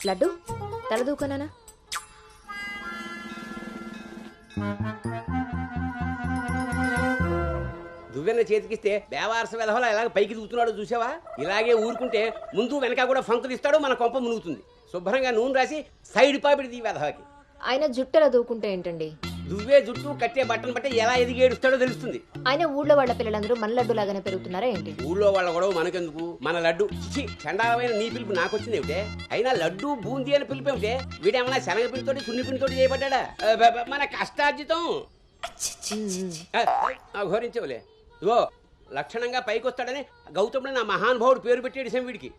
లడ్డు తలదూకనా? దువ్వెన్న చేతికిస్తే దేవారస వెధవలా ఎలాగ పైకి దూకుతున్నాడో చూసావా? ఇలాగే ఊరుకుంటే ముందు వెనక కూడా ఫంకులు ఇస్తాడు, మన కొంప మునుగుతుంది. శుభ్రంగా నూనె రాసి సైడ్ పాపిడి వెధవకి. ఆయన జుట్టెలా దూకుంటే ఏంటండి? దువ్వే జుట్టు కట్టే బట్టను బట్టి ఎలా ఎదిగి ఏడుస్తాడో తెలుస్తుంది. ఆయన ఊళ్ళో వాళ్ళ పిల్లలందరూ మన లడ్డు లాగానే పెరుగుతున్నారా ఏంటి? ఊళ్ళో వాళ్ళ గొడవ మనకెందుకు? మన లడ్డు చండాలమైన నీ పిలుపు నాకొచ్చింది ఏమిటే? అయినా లడ్డు బూందీ అని పిలుపు ఏమిటే? వీడేమన్నా శనగపిండితోటి సున్నిపిండితోటి చేయబడ్డా? మన కష్టార్జితం ఘోరించవులే. ఇగో లక్షణంగా పైకి వస్తాడని గౌతముడు నా మహానుభావుడు పేరు పెట్టాడు వీడికి.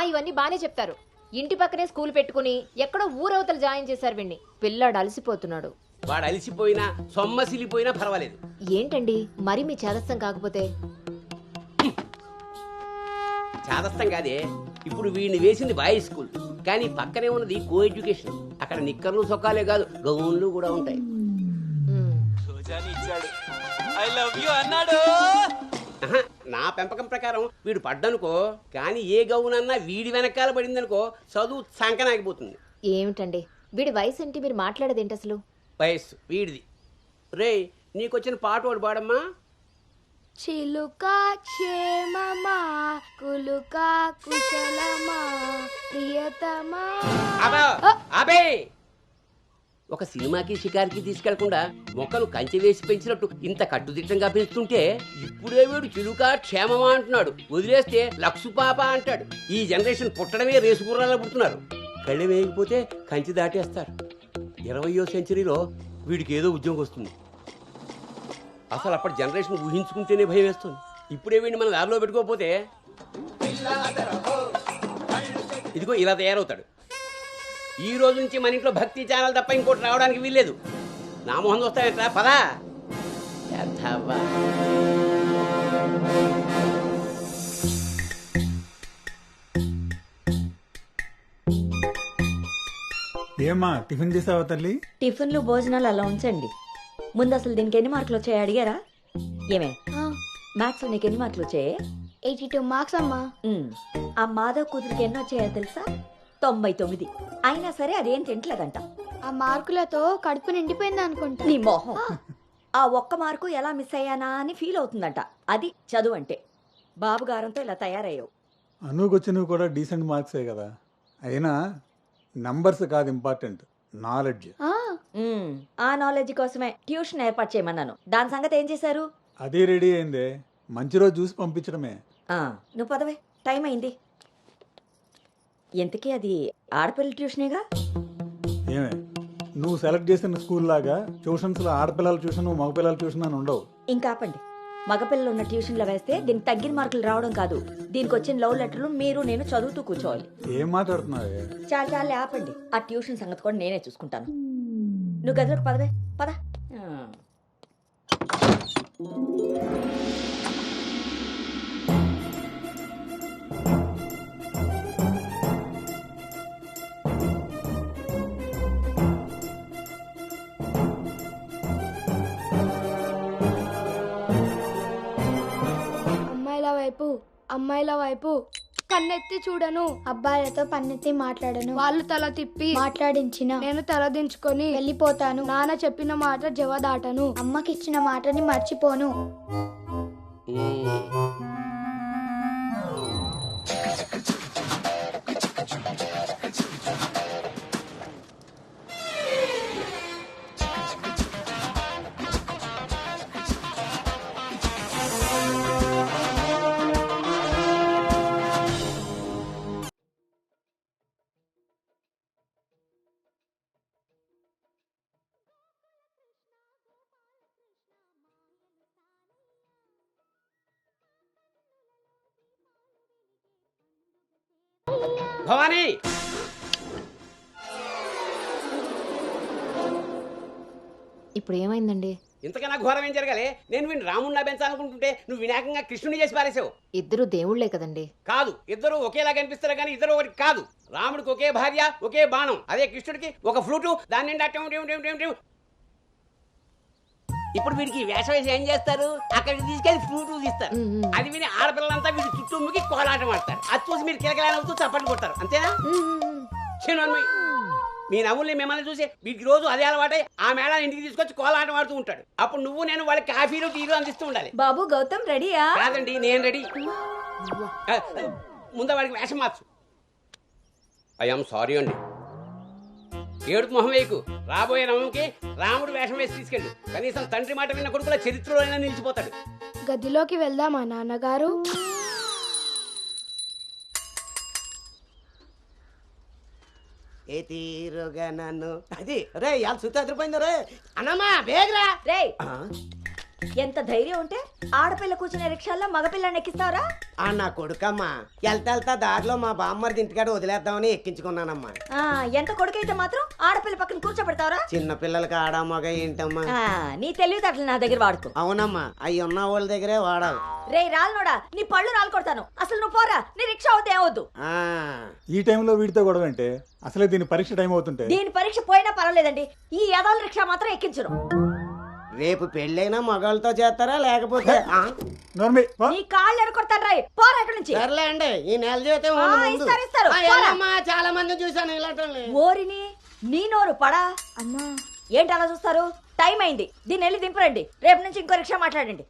ఇవన్నీ బానే చెప్తారు. ఇంటి పక్కనే స్కూల్ పెట్టుకుని ఎక్కడో ఊరవతల జాయిన్ చేశారు వీడిని. పిల్లాడు అలసిపోతున్నాడు. వాడు అలసిపోయినా సొమ్మసిలిపోయినా పర్వాలేదు. ఏంటండి మరి మీ చేదస్తం కాకపోతే? చాదస్తం కాదే, ఇప్పుడు వీడిని వేసింది బాయ్స్ స్కూల్, కానీ పక్కనే ఉన్నది కో ఎడ్యుకేషన్. అక్కడ నిక్కర్లు సొక్కాలే కాదు, గౌన్లు కూడా ఉంటాయి. నా పెంపకం ప్రకారం వీడు పడ్డనుకో, కానీ ఏ గౌనన్నా వీడి వెనకాల పడిందనుకో చదువు సంకనాగిపోతుంది. ఏమిటండి వీడి వయసు ఏంటి? మీరు మాట్లాడేదేంటి అసలు? వయస్సు వీడిది. రే నీకొచ్చిన పాట ఒకటి పాడమ్మా. చిలుక క్షేమమా కులుక కుశలమా ప్రియతమా. అబే, ఒక సినిమాకి షికారికి తీసుకెళ్లకుండా మొక్కలు కంచె వేసి పెంచినట్టు ఇంత కట్టుదిట్టంగా పెంచుతుంటే ఇప్పుడే వీడు చిలుక క్షేమమా అంటున్నాడు. వదిలేస్తే లక్సు పాప అంటాడు. ఈ జనరేషన్ పుట్టడమే రేసుగుర్రాలా పుడుతున్నారు. కళ్ళె వేయకపోతే కంచి దాటేస్తారు. 20వ సెంచరీలో వీడికి ఏదో ఉద్యోగం వస్తుంది. అసలు అప్పటి జనరేషన్ ఊహించుకుంటేనే భయం వేస్తుంది. ఇప్పుడే వీడిని మన దారిలో పెట్టుకోకపోతే ఇదిగో ఇలా తయారవుతాడు. ఈ రోజు నుంచి మన ఇంట్లో భక్తి ఛానల్ తప్ప ఇంకోటి రావడానికి వీల్లేదు. నా మొహం వస్తాయంట పదా. ఏమ్మా టిఫిన్ చేసావా తల్లి? టిఫిన్లు భోజనాలు అలా ఉంచండి. ముందు అసలు దీనికి ఎన్ని మార్కులు వచ్చాయి అడిగారా? ఏమే మ్యాథ్స్ నీకు ఎన్ని మార్కులు వచ్చాయి? 82 మార్క్స్ అమ్మా. ఆ మాధవ్ కూతురికి ఎన్ని వచ్చాయో తెలుసా? 99. అయినా సరే అదేం తింటలేదంట. ఆ మార్కులతో కడుపు నిండిపోయింది అనుకుంటా. నీ మొహం. ఆ ఒక్క మార్కు ఎలా మిస్ అయ్యానా అని ఫీల్ అవుతుందంట. అది చదువు అంటే. బాబు గారంతో ఇలా తయారయ్యావు. అనుకొచ్చినవి కూడా డీసెంట్ మార్క్సే కదా. అయినా నంబర్స్ కాదు ఇంపార్టెంట్, నాలెడ్జ్. ఆ నాలెడ్జ్ కోసమే ట్యూషన్ ఏర్పాటు చేయమన్నాను. దాని సంగతి ఏం చేశారు? అది రెడీ అయిందే, మంచి రోజు చూసి పంపించడమే. నువ్వు పదవే, టైం అయింది. ఎంతకీ అది ఆడపిల్లల ట్యూషనేగా? ఏమే నువ్వు సెలెక్ట్ చేసిన స్కూల్ లాగా ట్యూషన్స్లో ఆడపిల్లల ట్యూషన్ మగపిల్లల ట్యూషన్ అని ఉండవు. ఇంకా ఆపండి. మగపిల్లలు ఉన్న ట్యూషన్లో వేస్తే దీనికి తగ్గిన మార్కులు రావడం కాదు, దీనికి వచ్చిన లవ్ లెటర్లు మీరు నేను చదువుతూ కూర్చోవాలి. ఏం మాట్లాడుతున్నావే? చాలా ఆపండి. ఆ ట్యూషన్ సంగతి కూడా నేనే చూసుకుంటాను. నువ్వు గదిలోకి పదవే, పద. అమ్మాయిల వైపు కన్నెత్తి చూడను, అబ్బాయిలతో పన్నెత్తి మాట్లాడను, వాళ్ళు తల తిప్పి మాట్లాడించిన నేను తల దించుకొని వెళ్ళిపోతాను, నాన్న చెప్పిన మాట జవదాటను, అమ్మకిచ్చిన మాటని మర్చిపోను. భవానీ, ఇప్పుడు ఏమైందండి? ఇంతకన్నా ఘోరం ఏం జరగాలి? నేను వీడిని రాముడినా పెంచాలనుకుంటుంటే నువ్వు వినాయకంగా కృష్ణుని చేసి పారేసావు. ఇద్దరు దేవుళ్లే కదండి. కాదు, ఇద్దరు ఒకేలా కనిపిస్తారు కానీ ఇద్దరు ఒకటి కాదు. రాముడికి ఒకే భార్య, ఒకే బాణం. అదే కృష్ణుడికి ఒక ఫ్లూటు, దాని నిండా ఇప్పుడు వీడికి వేషం వేసి ఏం చేస్తారు? అక్కడికి తీసుకెళ్లి ఫ్లూటు తీస్తారు. అది విని ఆడపిల్లలంతా వీడి చుట్టూ ముగి కోలాటం ఆడతారు. అది చూసి మీరు కిలకలానవుతూ చప్పట్లు కొడతారు. అంతేనా? చిన్నమ్మాయి మీ నవ్వుల్ని మిమ్మల్ని చూసి వీటికి రోజు అదే అలవాటై ఆ మేళ ఇంటికి తీసుకొచ్చి కోలాటం ఆడుతూ ఉంటాడు. అప్పుడు నువ్వు నేను వాళ్ళకి కాఫీలు టీలు అందిస్తూ ఉండాలి. బాబు గౌతమ్ రెడీయా? కాదండి, నేను రెడీ. ముందు వాడికి వేషం మార్చు. ఐఎమ్ సారీ అండి. ఏడుపు మొహం వేయకు. రాబోయే నవంకి రాముడు వేషం వేసి తీసుకెళ్ళు. కనీసం తండ్రి మాట విన్న కొడుకుల చరిత్రలో అయినా నిలిచిపోతాడు. గదిలోకి వెళ్దామా నాన్నగారు? ఏ తీరుగా నన్ను అది రే ఇవాళ సుత్తి అదిరిపోయింది రే అన్నమ్మా బేగరా. రే ఎంత ధైర్యం ఉంటే ఆడపిల్ల కూర్చునే రిక్షాల్లో మగపిల్లని ఎక్కిస్తావరా? నా కొడుకమ్మా వెళ్తా దారిలో మా బామ్మర్ది ఇంటికాడ వదిలేద్దామని ఎక్కించుకున్నానమ్మా. ఎంత కొడుకైతే మాత్రం ఆడపిల్ల పక్కన కూర్చోబెడతావరా? చిన్న పిల్లలకి ఆడా మగ ఏంటమ్మా? నీ తెలివితేటలు నా దగ్గర వాడుకో. అవునమ్మా, అవి ఉన్న వాళ్ళ దగ్గరే వాడాలి. రే రాలనోడా, నీ పళ్ళు రాలు కొడతాను. అసలు నువ్వు పోరా, నీ రిక్షా అవుతే ఏమవుద్దు. ఈ టైంలో వీడితో గొడవ అంటే అసలే దీని పరీక్ష టైం అవుతుంటే. దీని పరీక్ష పోయినా పర్వాలేదండి, ఈ యదాల రిక్షా మాత్రం ఎక్కించరు. రేపు పెళ్ళైనా మగాళ్ళతో చేస్తారా లేకపోతే నీ కాళ్ళు ఎరకొడతాను రాయ్, పోరా ఇక్కడి నుంచి. సర్లే అండి, ఈ నెల జీతం ఇస్తారు. చాలా మంది చూసాను ఇలాంటి. ఓరిని నీ నోరు పడా. అమ్మా ఏంటి అలా చూస్తారు? టైం అయింది, దీన్ని వెళ్ళి దింపరండి. రేపు నుంచి ఇంకో రిక్షా మాట్లాడండి.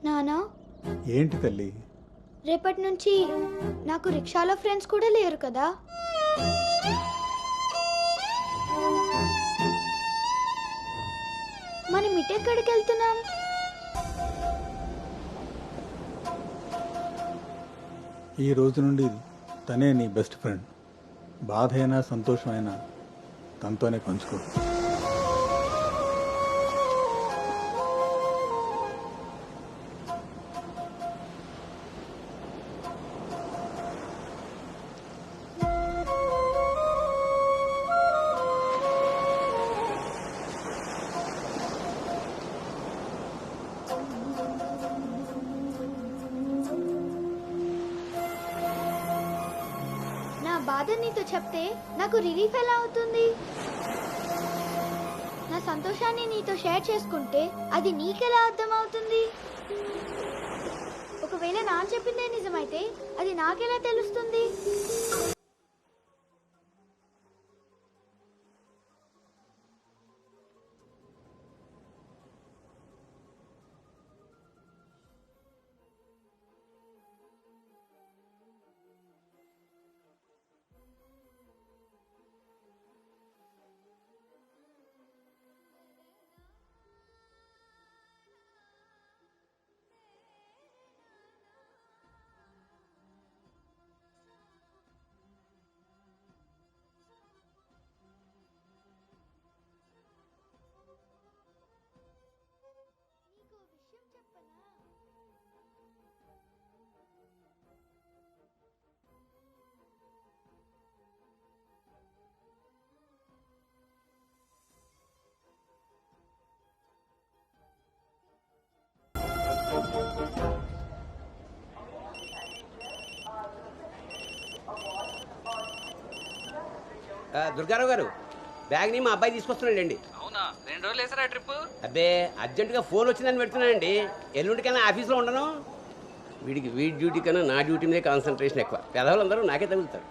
నానా ఏంటి తల్లి? రేపటి నుంచి నాకు రిక్షాలో ఫ్రెండ్స్ కూడా లేరు కదా? మనం ఇటెక్కడికి వెళ్తున్నాం? ఈ రోజు నుండి తనే నీ బెస్ట్ ఫ్రెండ్. బాధ అయినా సంతోషమైనా తనతోనే పంచుకో. బాధ నీతో చెప్తే నాకు రిలీఫ్ ఎలా అవుతుంది? నా సంతోషాన్ని నీతో షేర్ చేసుకుంటే అది నీకెలా అర్థమవుతుంది? ఒకవేళ నా చెప్పిందే నిజమైతే అది నాకెలా తెలుస్తుంది? దుర్గారావు గారు, బ్యాగ్ని మా అబ్బాయి తీసుకొస్తున్నాడండి. అవునా? 2 రోజులు వేసారా ట్రిప్? అబ్బే అర్జెంటుగా ఫోన్ వచ్చిందని పెడుతున్నానండి. ఎల్లుండికైనా ఆఫీస్లో ఉండను. వీడి డ్యూటీ కన్నా నా డ్యూటీ మీద కాన్సన్ట్రేషన్ ఎక్కువ. పెదవులందరూ నాకే తగులుతారు.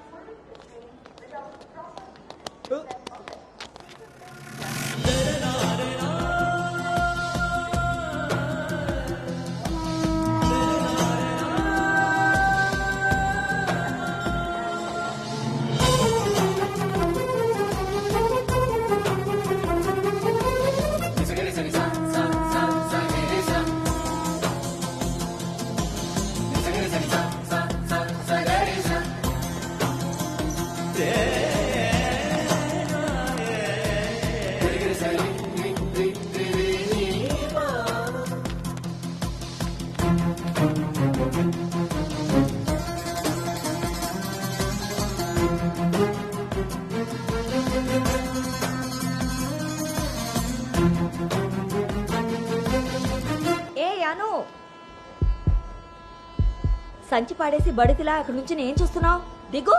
సంచి పాడేసి బడితిలా అక్కడి నుంచి నేను చూస్తున్నావు? దిగు.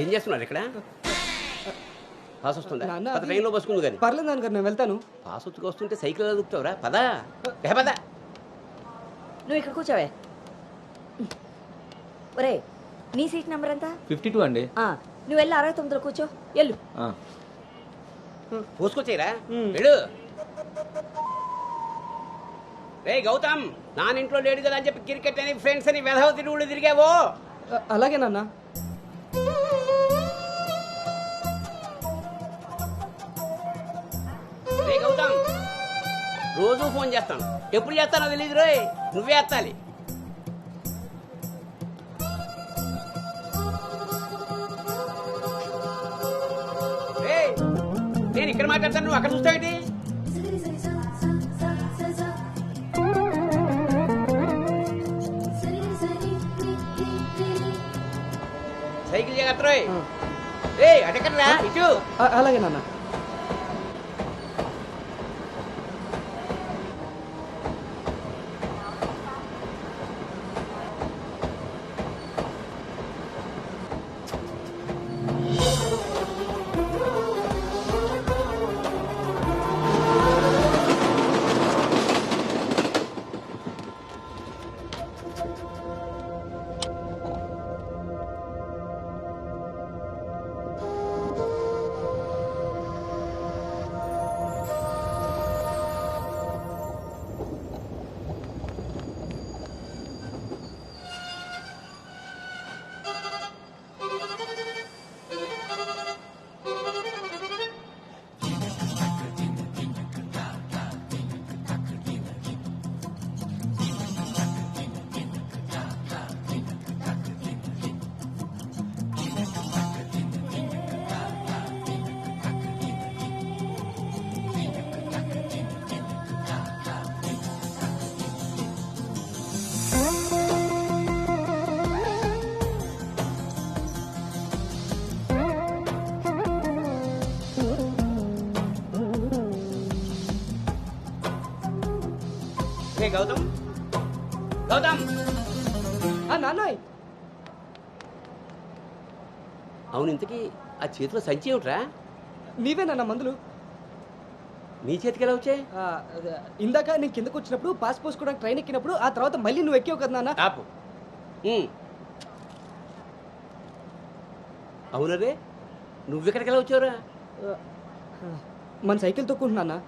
ఏం చేస్తున్నారు ఇక్కడ? పాస్ వస్తుందా? నాన్న, పద, ట్రైన్లో బస్సుకుంది కానీ. పర్లేదు నాన్నగారు, నేను వెళ్తాను. పాస్ వచ్చుకు వస్తుంటే సైకిల్ ఎలా దొక్కుతావురా? పదా పద. నువ్వు ఇక్కడ కూర్చోవే. ఒరే, నీ సీట్ నెంబర్ ఎంత? 52 అండి. నువ్వు వెళ్ళి 69లో కూర్చో. వెళ్ళు. పోసుకొచ్చేయరా, వెళ్ళు. రే గౌతమ్, నానింట్లో లేడు కదా అని చెప్పి క్రికెట్ అని ఫ్రెండ్స్ అని వెధవ తిరుగుళ్ళు తిరిగావో. అలాగే నాన్న. రే గౌతమ్, రోజు ఫోన్ చేస్తాను, ఎప్పుడు చేస్తానో తెలియదు రోయ్, నువ్వే ఎత్తాలి. రేయ్, నేను ఇక్కడ మాట్లాడతాను, నువ్వు అక్కడ చూస్తావేంటి? సైకిల్ జాగ్రత్త రోయ్. రే అటెక్కడరా, ఇటు. అలాగే నాన్న. రే గౌతమ్, గౌతమ్. నాన్నయ్, అవును, ఇంతకీ ఆ చేతిలో సంచి ఏమిట్రా? నీవేనన్న మందులు. నీ చేతికి ఎలా వచ్చాయి? ఇందాక నేను కిందకు వచ్చినప్పుడు పాస్ పోసుకోవడానికి ట్రైన్ ఎక్కినప్పుడు, ఆ తర్వాత మళ్ళీ నువ్వు ఎక్కావు కదా నాన్న. ఆపు. అవునరే, నువ్వెక్కడికి ఎలా వచ్చావురా? మన సైకిల్ తొక్కుంటున్నా.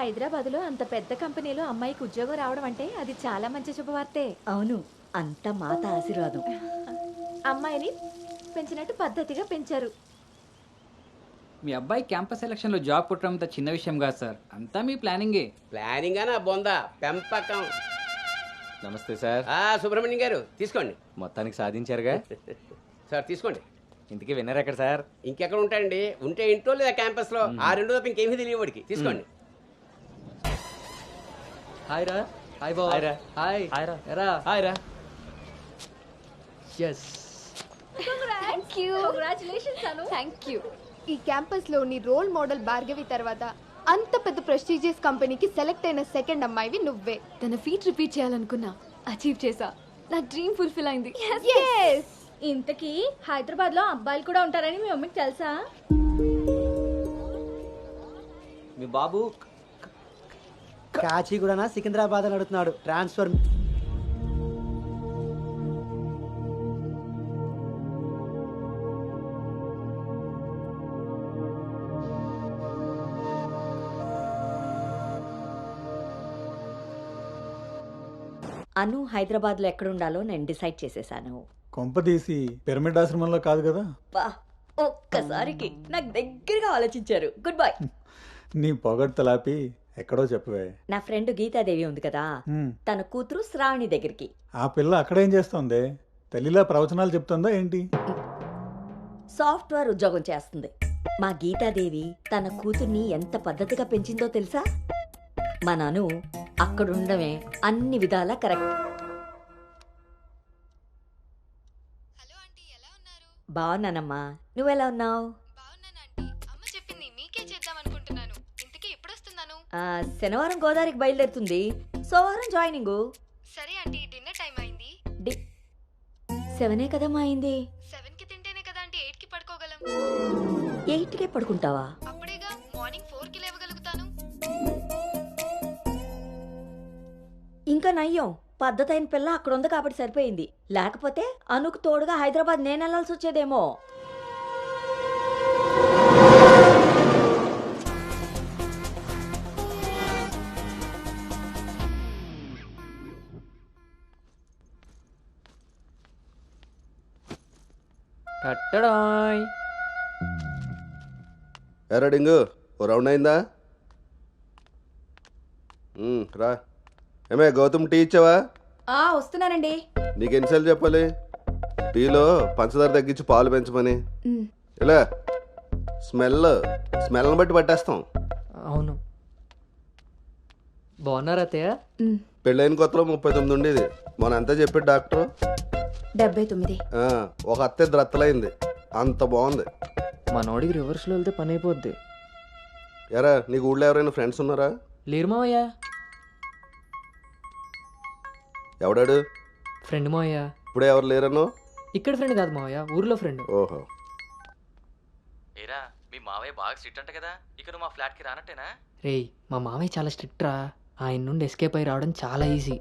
హైదరాబాద్లో అంత పెద్ద కంపెనీలో అమ్మాయికి ఉద్యోగం రావడం అంటే అది చాలా మంచి శుభవార్తే. అవును, అంత మాత ఆశీర్వాదం. అమ్మాయిని పెంచినట్టు పద్ధతిగా పెంచారు. మీ అబ్బాయి క్యాంపస్ సెలక్షన్ లో జాబ్ కొట్టడం అంత చిన్న విషయం కాదు సార్, అంతా మీ ప్లానింగే. ప్లానింగ్ అనా బొందా పెంపకం. నమస్తే సార్. సుబ్రహ్మణ్యం గారు తీసుకోండి. మొత్తానికి సాధించారుగా. సార్ తీసుకోండి. ఇంతకీ విన్నర్ ఎక్కడ సార్? ఇంకెక్కడ ఉంటాయండి, ఉంటే ఇంట్లో లేదా క్యాంపస్ లో. ఆ రెండు తప్ప ఇంకేమీ తెలియవాడికి. తీసుకోండి. హాయ్ రా. హాయ్ బావ. హాయ్ రా. హాయ్. హాయ్ రా. ఎరా. హాయ్ రా. ఎస్. Thank you. ఈ క్యాంపస్ లో నీ రోల్ మోడల్ భార్గవి తర్వాత అంత పెద్ద ప్రెస్టీజియస్ కంపెనీకి సెలెక్ట్ అయిన సెకండ్ అమ్మాయివి నువ్వే. తన ఫీట్ రిపీట్ చేయాలనుకున్నా, అచీవ్ చేసా. నా డ్రీమ్ ఫుల్ఫిల్ అయింది. ఇంతకీ హైదరాబాద్ లో అబ్బాయిలు కూడా ఉంటారని మీ మమ్మీకి తెలుసా? మీ బాబు కాచిగూడనా సికింద్రాబాద్ అని అడుగుతున్నాడు. ట్రాన్స్ఫర్. అను హైదరాబాద్లో ఎక్కడుండాలో నేను డిసైడ్ చేసేసాను. కొంపదీసి పిరమిడ్ ఆశ్రమంలో కాదు కదా? ఒక్కసారికి నాకు దగ్గరగా ఆలోచించారు. Good bye. నీ పొగడ్తలాపి ఎక్కడో చెప్పవే. నా ఫ్రెండ్ గీతాదేవి ఉంది కదా, తన కూతురు శ్రావణి దగ్గరికి. ఆ పిల్ల అక్కడేం చేస్తోంది? తల్లిలా ప్రవచనాలు చెప్తుందా ఏంటి? సాఫ్ట్వేర్ ఉద్యోగం చేస్తుంది. మా గీతాదేవి తన కూతుర్ని ఎంత పద్ధతిగా పెంచిందో తెలుసా? మా నాను అక్కడ ఉండడమే అన్ని విధాలా కరెక్ట్. హలో ఆంటీ, ఎలా ఉన్నారు? బాగున్నానమ్మా, నువ్వెలా ఉన్నావు? బాగున్నాను ఆంటీ. అమ్మ చెప్పింది మీకే చేద్దాం అనుకుంటున్నాను. ఇంతకీ ఎప్పుడు వస్తున్నాను? శనివారం గోదావరికి బయలుదేరుతుంది, సోమవారం జాయినింగ్. సరే ఆంటీ, డిన్నర్ టైం అయింది. 7 కదమ్మా అయింది. 7కి తింటేనే కదా ఆంటీ 8కి పడుకోగలం. 8కే పడుకుంటావా? అప్పుడేగా మార్నింగ్ 4కి లేవగలుగుతాను. ఇంకా నయ్యం, పద్ధతైన పిల్ల అక్కడ ఉంది కాబట్టి సరిపోయింది. లేకపోతే అనుకు తోడుగా హైదరాబాద్ నేను వెళ్లాల్సి వచ్చేదేమో. కట్టడాయ్. ఎరా డింగు, ఓ రౌండ్ అయిందా? రా. ఏమే గౌతమ్ టీ ఇచ్చావా? వస్తున్నానండి. నీకు ఎన్నిసార్లు చెప్పాలి టీలో పంచదార తగ్గించి పాలు పెంచమని? ఇలా స్మెల్ని బట్టి పట్టేస్తాం. అవును. బాగున్నారా అత్తయ్య? పెళ్ళైన కొత్తలో 39 ఉండేది, మొన్న అంతా చెప్పాడు డాక్టర్. 79. ఒక అత్తే ద్రత్తలైంది, అంత బాగుంది. మనోడికి రివర్స్లో వెళ్తే పని అయిపోద్ది. ఎరా నీకు ఊళ్ళో ఎవరైనా ఫ్రెండ్స్ ఉన్నారా? లేరు మావయ్య. ఎవడాడు? ఫ్రెండ్ మావయ్య. ఇప్పుడే ఎవరు లేరను? ఇక్కడ ఫ్రెండ్ కాదు మావయ్య, ఊర్లో ఫ్రెండ్. ఓహో. ఏరా మీ మావయ్య బాగా స్ట్రిక్ట్ అంట కదా, ఇక నువ్వు మా ఫ్లాట్కి రానట్టేనా? రేయ్, మా మామయ్య చాలా స్ట్రిక్ట్ రా. ఆయన నుండి ఎస్కేప్ అయి రావడం చాలా ఈజీ.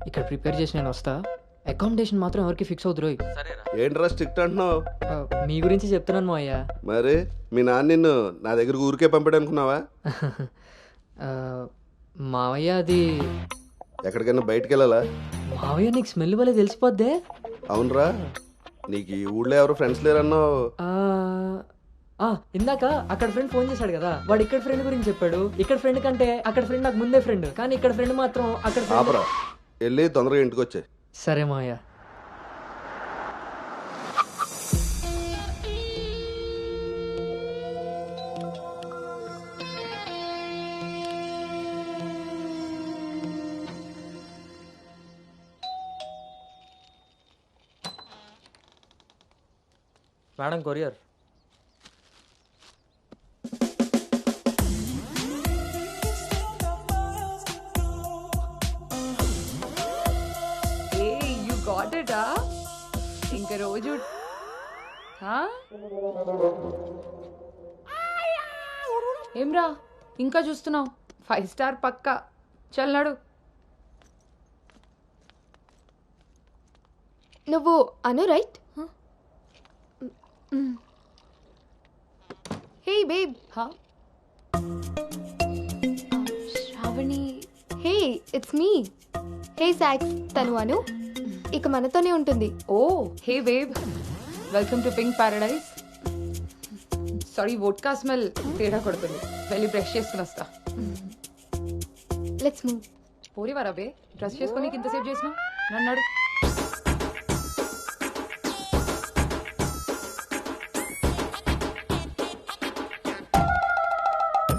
ఇక్కడ ప్రిపేర్ చేసి నేను వస్తా. అకామిడేషన్ మాత్రం ఎవరికి ఫిక్స్ అవుతురు. సరేరా. ఏంట్రా స్ట్రిక్ట్ అంటున్నావు? మీ గురించి చెప్తున్నాను మావయ్య. మరి మీ నాన్న నిన్ను నా దగ్గరకు ఊరికే పంపాడనుకున్నావా? మావయ్య అది ఎక్కడికైనా బయటికి వెళ్ళాలా? మావయ్య నీకు స్మెల్ వల్ల తెలిసిపోద్దే. అవునరా, నీకు ఈ ఊళ్ళో ఎవరు ఫ్రెండ్స్ లేరన్నావు. ఇందాక అక్కడ ఫ్రెండ్ ఫోన్ చేశాడు కదా, వాడు ఇక్కడ ఫ్రెండ్ గురించి చెప్పాడు. ఇక్కడ ఫ్రెండ్ కంటే అక్కడ ఫ్రెండ్ నాకు ముందే ఫ్రెండ్, కానీ ఇక్కడ ఫ్రెండ్ మాత్రం అక్కడ friend. ఆపరా, వెళ్ళి తొందరగా ఇంటికి వచ్చే. సరే మావయ్య. Madam courier. You got it. ఇంక రోజు ఏమ్రా ఇంకా చూస్తున్నావు? 5 స్టార్ పక్కా. చల్లాడు. నువ్వు Anu right? Hey babe. Shravani. Hey it's me. Hey సాక్స్, తను అను, ఇక మనతోనే ఉంటుంది. Oh hey babe, welcome to Pink Paradise. Sorry, vodka smell తేడా కొడుతుంది. వెళ్ళి బ్రష్ చేసుకుని వస్తా. Let's move. పోరివారా బే, డ్రెస్ చేసుకొని ఇంతసేపు చేసినా నన్నాడు.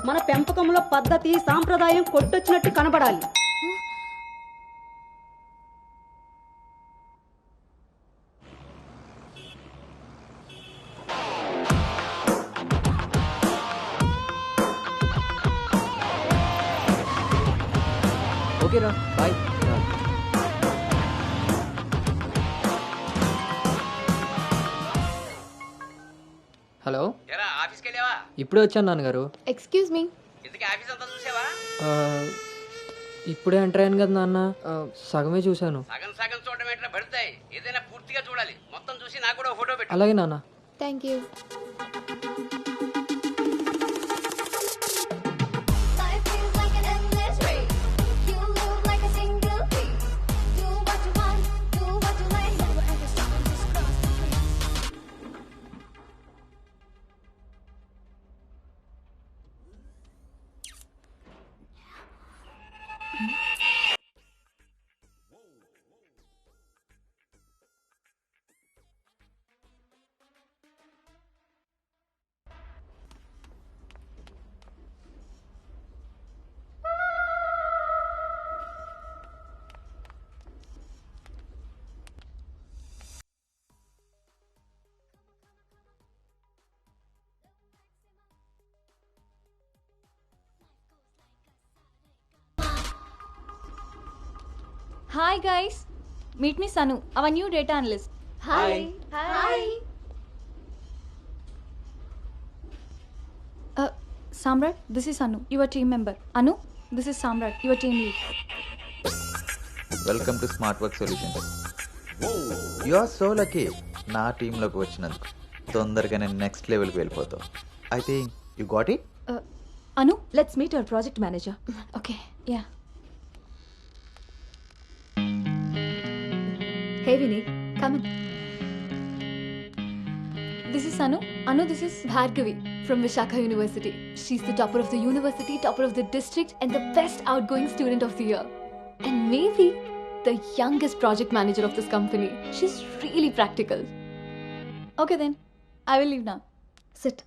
మన పెంపకంలో పద్ధతి సాంప్రదాయం కొట్టొచ్చినట్టు కనబడాలి. ఓకేరా, బాయ్. హలో, ఎరా ఆఫీస్కి వెళ్ళావా? ఇప్పుడే వచ్చాను నాన్నగారు. Excuse me. ఇంతకీ ఆఫీస్ అంతా చూసావా? ఇప్పుడే ఎంటర్ అయ్యాను కదా నాన్న, సగమే చూశాను. సగం సగం చూడడం ఏంటో పడతాయి, ఏదైనా పూర్తిగా చూడాలి. మొత్తం చూసి నాకు కూడా ఫోటో పెట్టు. అలాగే నాన్న. Thank you. Hi guys, meet me Sanu, our new data analyst. Hi. Samrat, this is Anu, your team member. Anu, this is Samrat, your team lead. Welcome to smart work solutions. You are so lucky నా టీంలోకి వచ్చినందుకు. తొందరగా నేను next లెవెల్కి వెళ్ళిపోతావు. I think you got it. Anu, let's meet our project manager. okay, yeah. Hey Vini, come in. This is Anu. Anu, this is Bhargavi from Vishakha University. She's the topper of the university, topper of the district, and the best outgoing student of the year. And maybe the youngest project manager of this company. She's really practical. Okay then, I will leave now. SIT.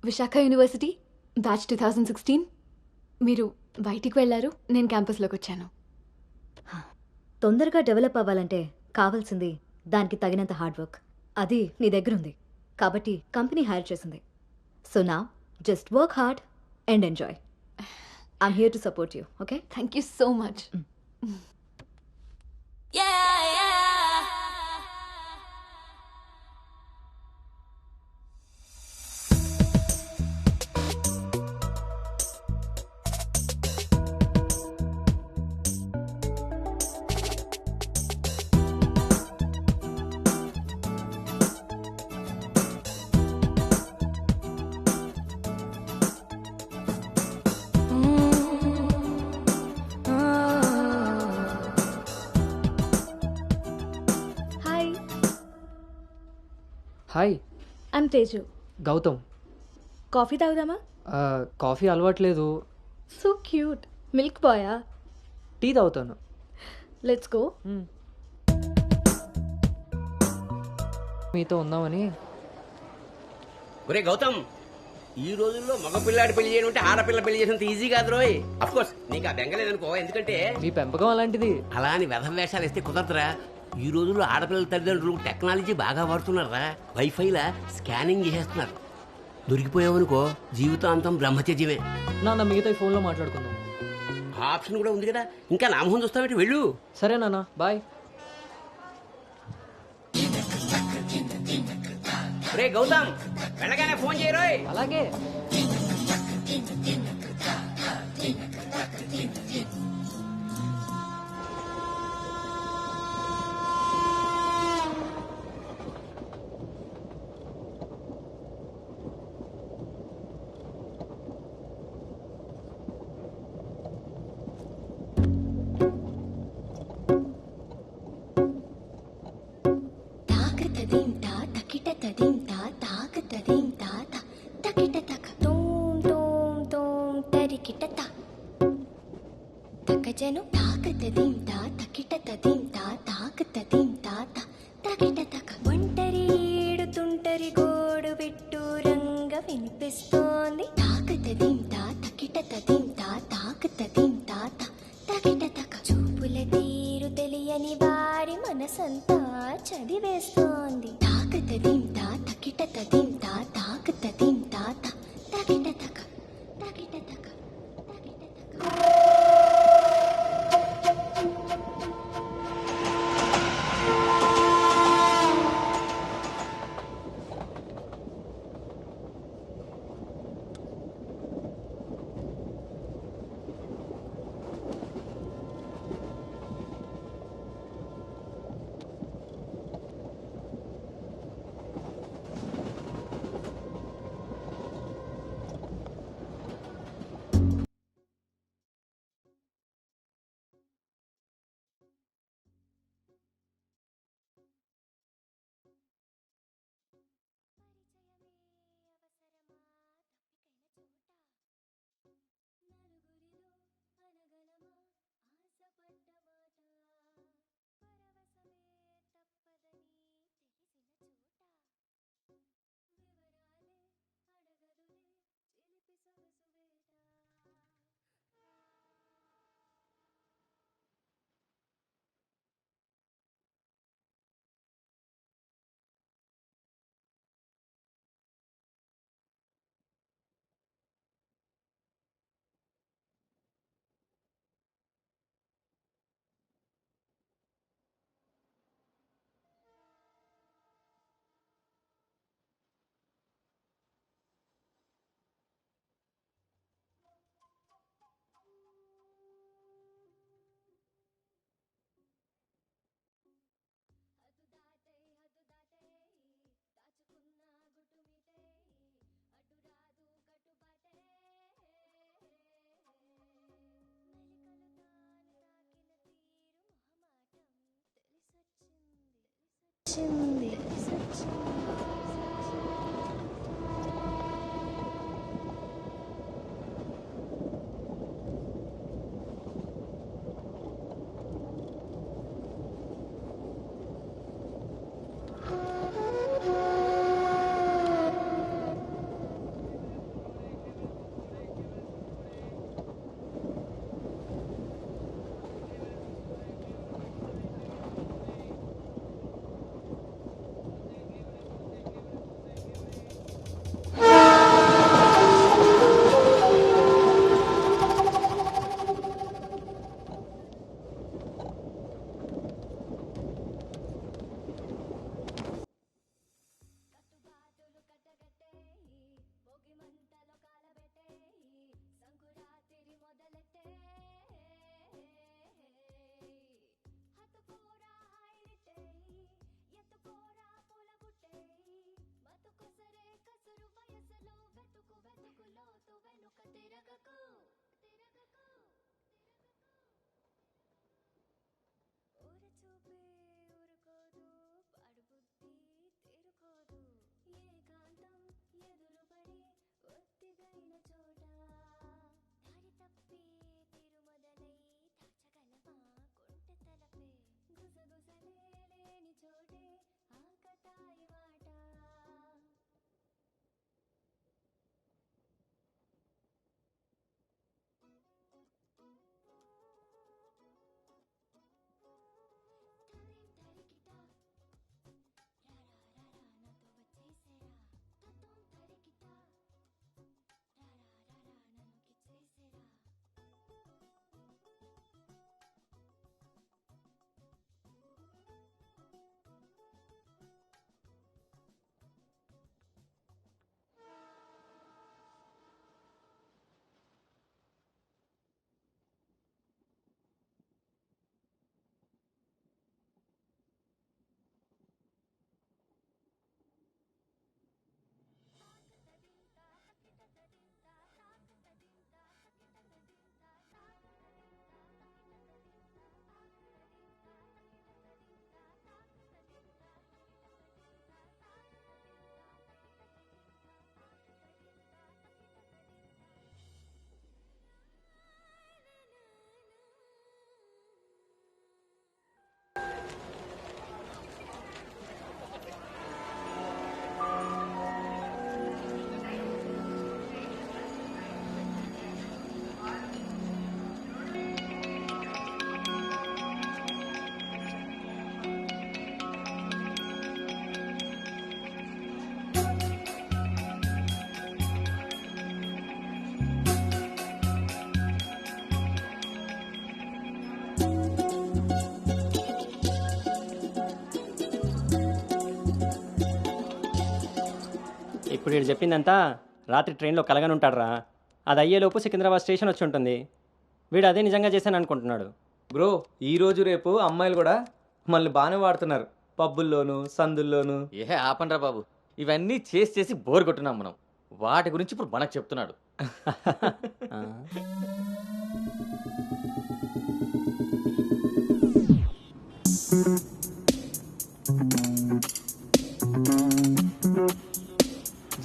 Visakha university batch 2016. మీరు బయటికి వెళ్ళారు, నేను క్యాంపస్లోకి వచ్చాను. తొందరగా develop అవ్వాలంటే కావాల్సింది దానికి తగినంత హార్డ్ వర్క్. అది నీ దగ్గర ఉంది కాబట్టి కంపెనీ హైర్ చేసింది. సో నా just work hard and enjoy. I'm here to support you. Okay, thank you so much. Hi, I'm Teju. Gautam. Coffee తాగుదామా? కాఫీ అలవాట్లేదు. So cute. మిల్క్ బాయా? టీ తాగుతాను. Let's go. మీతో ఉందామని. ఒరే గౌతమ్, ఈ రోజుల్లో మగ పిల్లాడి పెళ్లి చేయడం అంటే ఆడపిల్ల పెళ్లి చేసినంత ఈజీ కాదు రోయ్. అఫ్ కోర్స్ నీకు ఆ బెంగలేదనుకో, ఎందుకంటే మీ పెంపకం అలాంటిది. అలా అని వెధ వేషాలు వేస్తే కుదరదురా. ఈ రోజుల్లో ఆడపిల్లల తల్లిదండ్రులు టెక్నాలజీ బాగా వాడుతున్నారా. వైఫైలా స్కానింగ్ చేసేస్తున్నారు. దొరికిపోయావనుకో జీవితాంతం బ్రహ్మచర్యమే. నాన్న మిగతా ఫోన్లో మాట్లాడుకుందాం. ఆ ఆప్షన్ కూడా ఉంది కదా. ఇంకా నామహం చూస్తావేంటి, వెళ్ళు. సరే నాన్న, బాయ్. రే గౌతమ్, వెళ్ళగానే ఫోన్ చేయరోయ్. అలాగే. జను తాకతదీం తా తకిటతదీం తా తాకతదీం తా తకిటతక ఒంటరి ఏడుతుంటరి గోడు పెట్టు రంగ వినిపిస్తోంది. తాకతదీం తా తకిటతదీం తా తాకతదీం తా తకిటతక చూపుల తీరు తెలియని వారి మనసంతా చదివేస్తోంది. తాకతదీం తా తకిటతదీం తా తాకతదీం తా తకిటతక తకిటతక. సచ్చింది ఇప్పుడు వీడు చెప్పిందంతా రాత్రి ట్రైన్లో కలగని ఉంటాడురా. అది అయ్యేలోపు సికింద్రాబాద్ స్టేషన్ వచ్చి ఉంటుంది. వీడు అదే నిజంగా చేశాను అనుకుంటున్నాడు. బ్రో ఈ రోజు రేపు అమ్మాయిలు కూడా మళ్ళీ బాగానే వాడుతున్నారు, పబ్బుల్లోను సందుల్లోను. ఏ ఆపండ్రా బాబు, ఇవన్నీ చేసి చేసి బోర్ కొట్టున్నాం మనం. వాటి గురించి ఇప్పుడు మనకు చెప్తున్నాడు.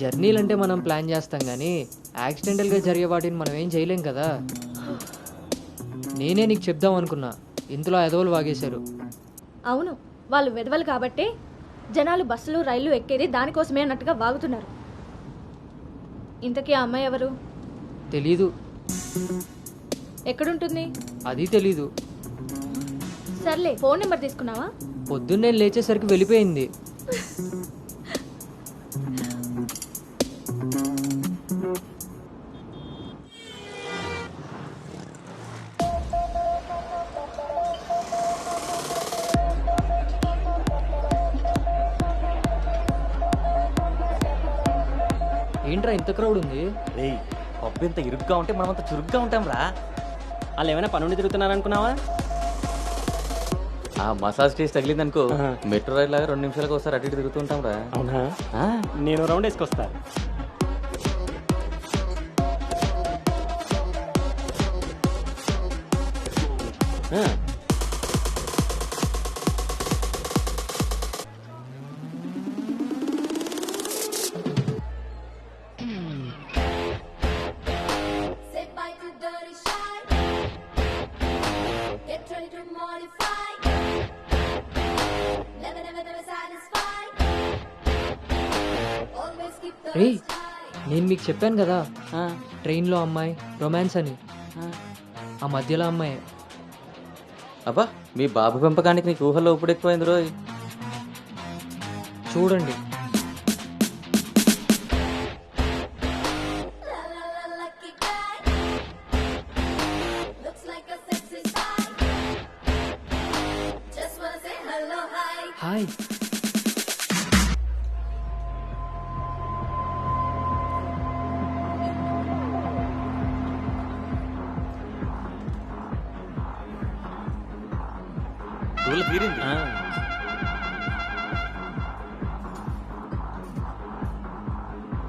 జర్నీలు అంటే మనం ప్లాన్ చేస్తాం కానీ యాక్సిడెంటల్గా జరిగే వాటిని మనం ఏం చేయలేం కదా. నేనే నీకు చెప్దాం అనుకున్నా, ఇంతలో ఎదవలు వాగేశారు. అవును, వాళ్ళు వెదవలు కాబట్టే జనాలు బస్సులు రైళ్లు ఎక్కేది దానికోసమే అన్నట్టుగా వాగుతున్నారు. ఇంతకీ ఆ అమ్మాయి ఎవరు? తెలీదు. ఎక్కడుంటుంది? అది తెలీదు. సర్లే, ఫోన్ నెంబర్ తీసుకున్నావా? పొద్దున్నే లేచేసరికి వెళ్ళిపోయింది. ఏంట్రా ఇంత క్రౌడ్ ఉంది? రేయ్, పబ్బు ఇంత ఇరుగ్గా ఉంటే మనం అంత చురుగ్గా ఉంటాం రా. వాళ్ళు ఏమైనా పనుండి తిరుగుతున్నారనుకున్నావా? ఆ మసాజ్ టేస్ట్ తగిలిందనుకో, మెట్రో రైల్ లాగా 2 నిమిషాలకు ఒకసారి అటు ఇటు తిరుగుతుంటాం రా. అవునా? నేను రౌండ్ వేసుకొస్తా. రే నేను మీకు చెప్పాను కదా ట్రైన్లో అమ్మాయి రొమాన్స్ అని, ఆ మధ్యలో అమ్మాయి. అబ్బా మీ బాబు పెంపకానికి నీకు ఊహలో ఇప్పుడు ఎక్కువైంది రోయ్. చూడండి. హాయ్. ఊళ్ళో తీరింది.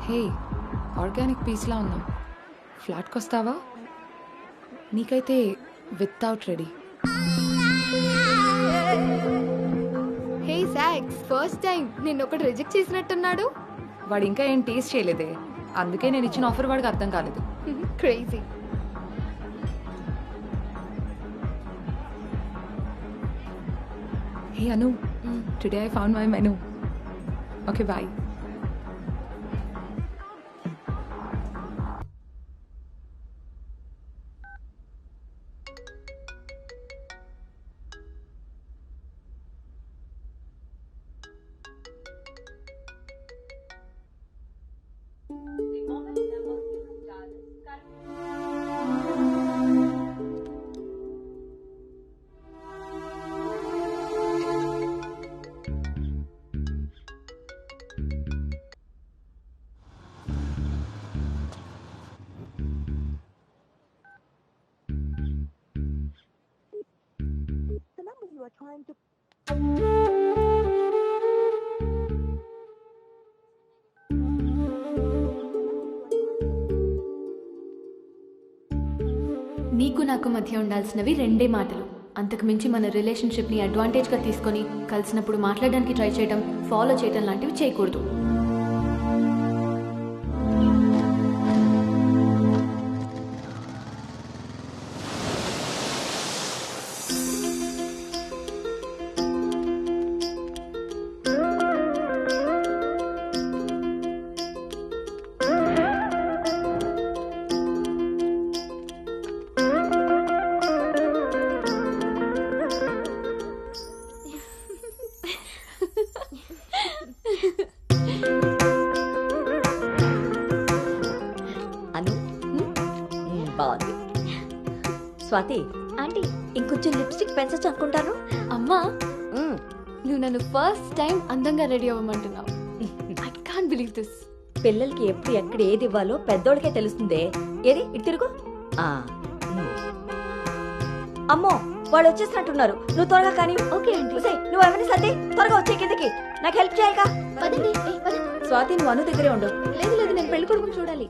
హే ఆర్గానిక్ పీస్లా ఉన్నాం. ఫ్లాట్కి వస్తావా? నీకైతే వితౌట్ రెడీ. హే సాక్స్, ఫస్ట్ టైం నిన్న ఒకటి రిజెక్ట్ చేసినట్టున్నాడు. వాడు ఇంకా ఏం టేస్ట్ చేయలేదే, అందుకే నేను ఇచ్చిన ఆఫర్ వాడికి అర్థం కాలేదు. Crazy. Hey Anu, today I found my menu. Okay bye. నీకు నాకు మధ్య ఉండాల్సినవి రెండే మాటలు. అంతకు మించి మన రిలేషన్షిప్ని అడ్వాంటేజ్గా తీసుకొని కలిసినప్పుడు మాట్లాడడానికి ట్రై చేయడం, ఫాలో చేయడం లాంటివి చేయకూడదు. బాగుంది. స్వాతి ఆంటీ, ఇంకొంచెం లిప్స్టిక్ పెంచచ్చు అనుకుంటాను. అమ్మా నువ్వు నన్ను ఫస్ట్ టైం అందంగా రెడీ అవ్వమంటున్నావు. I can't believe this. పిల్లలకి ఎప్పుడు ఎక్కడ ఏది ఇవ్వాలో పెద్దోళ్ళకే తెలుస్తుందే. ఏది ఇటు తిరుగు. అమ్మో వాళ్ళు వచ్చేసినట్టున్నారు, నువ్వు త్వరగా కానీ. Okay aunty. నువ్వు ఎవరిని సర్ది త్వరగా వచ్చే కిందకి, నాకు హెల్ప్ చేయాలిగా. పదండి. స్వాతి నువ్వు అను దగ్గరే ఉండు. లేదు లేదు, నేను పెళ్లి కొడుకుని చూడాలి.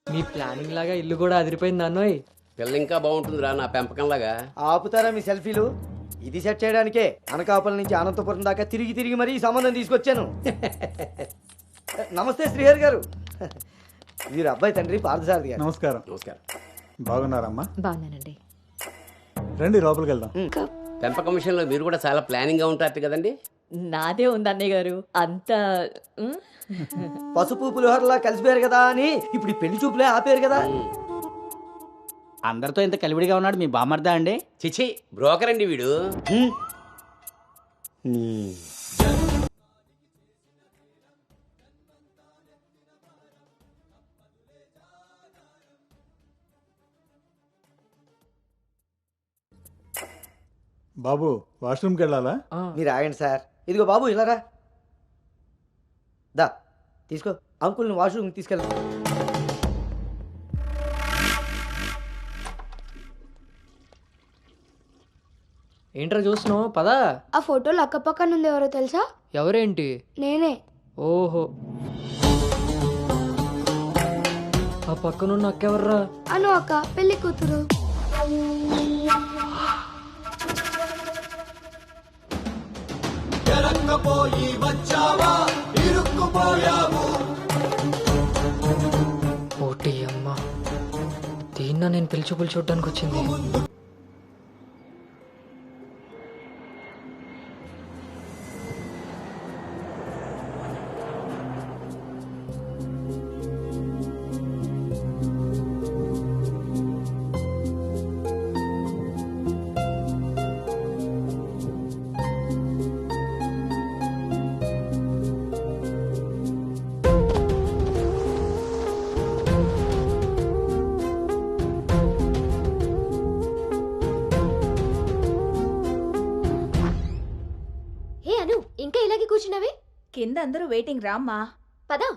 మీ ప్లానింగ్ లాగా ఇల్లు కూడా అదిరిపోయింది అన్నోయ్. పిల్ల ఇంకా బాగుంటుందిరా నా పెంపకంలాగా. ఆపుతారా మీ సెల్ఫీలు? ఇది సెట్ చేయడానికే అనకాపల్లి నుంచి అనంతపురం దాకా తిరిగి తిరిగి మరీ ఈ సంబంధం తీసుకొచ్చాను. నమస్తే శ్రీహరి గారు. వీరు అబ్బాయి తండ్రి పార్థసారథి గారు. నమస్కారం. నమస్కారం. బాగున్నారమ్మా? బాగున్నానండి. రండి లోపలికి వెళ్దాం. పెంపకం విషయంలో మీరు కూడా చాలా ప్లానింగ్ గా ఉంటారు కదండి. నాదే ఉంది అన్నయ్య గారు అంత. పసుపు పులిహోరలా కలిసిపోయారు కదా అని ఇప్పుడు ఈ పెళ్లి చూపులే ఆపేరు కదా. అందరితో ఇంత కలివిడిగా ఉన్నాడు మీ బామర్దా అండి? చిచి బ్రోకర్ అండి వీడు. బాబు వాష్రూమ్కి వెళ్ళాలా? మీరు ఆగండి సార్. ఇదిగో బాబు ఇలా రా. దా తీసుకో, అంకుల్ని వాష్రూమ్కి తీసుకెళ్ళ. ఏంట్రా చూస్తున్నావు? పదా. ఆ ఫోటోలు అక్కపక్కన ఉంది, ఎవరో తెలుసా? ఎవరేంటి? నేనే. ఓహో, ఆ పక్కనున్న అక్కెవర్రా? అను అక్క, పెళ్లి కూతురు. ఓటి అమ్మా, దీన్న నేను పిలిచి చూడడానికి వచ్చింది. హే అను, ఇంకా ఇలాగే కూర్చున్నావే? కింద అందరూ వెయిటింగ్, రామ్మా. పదా.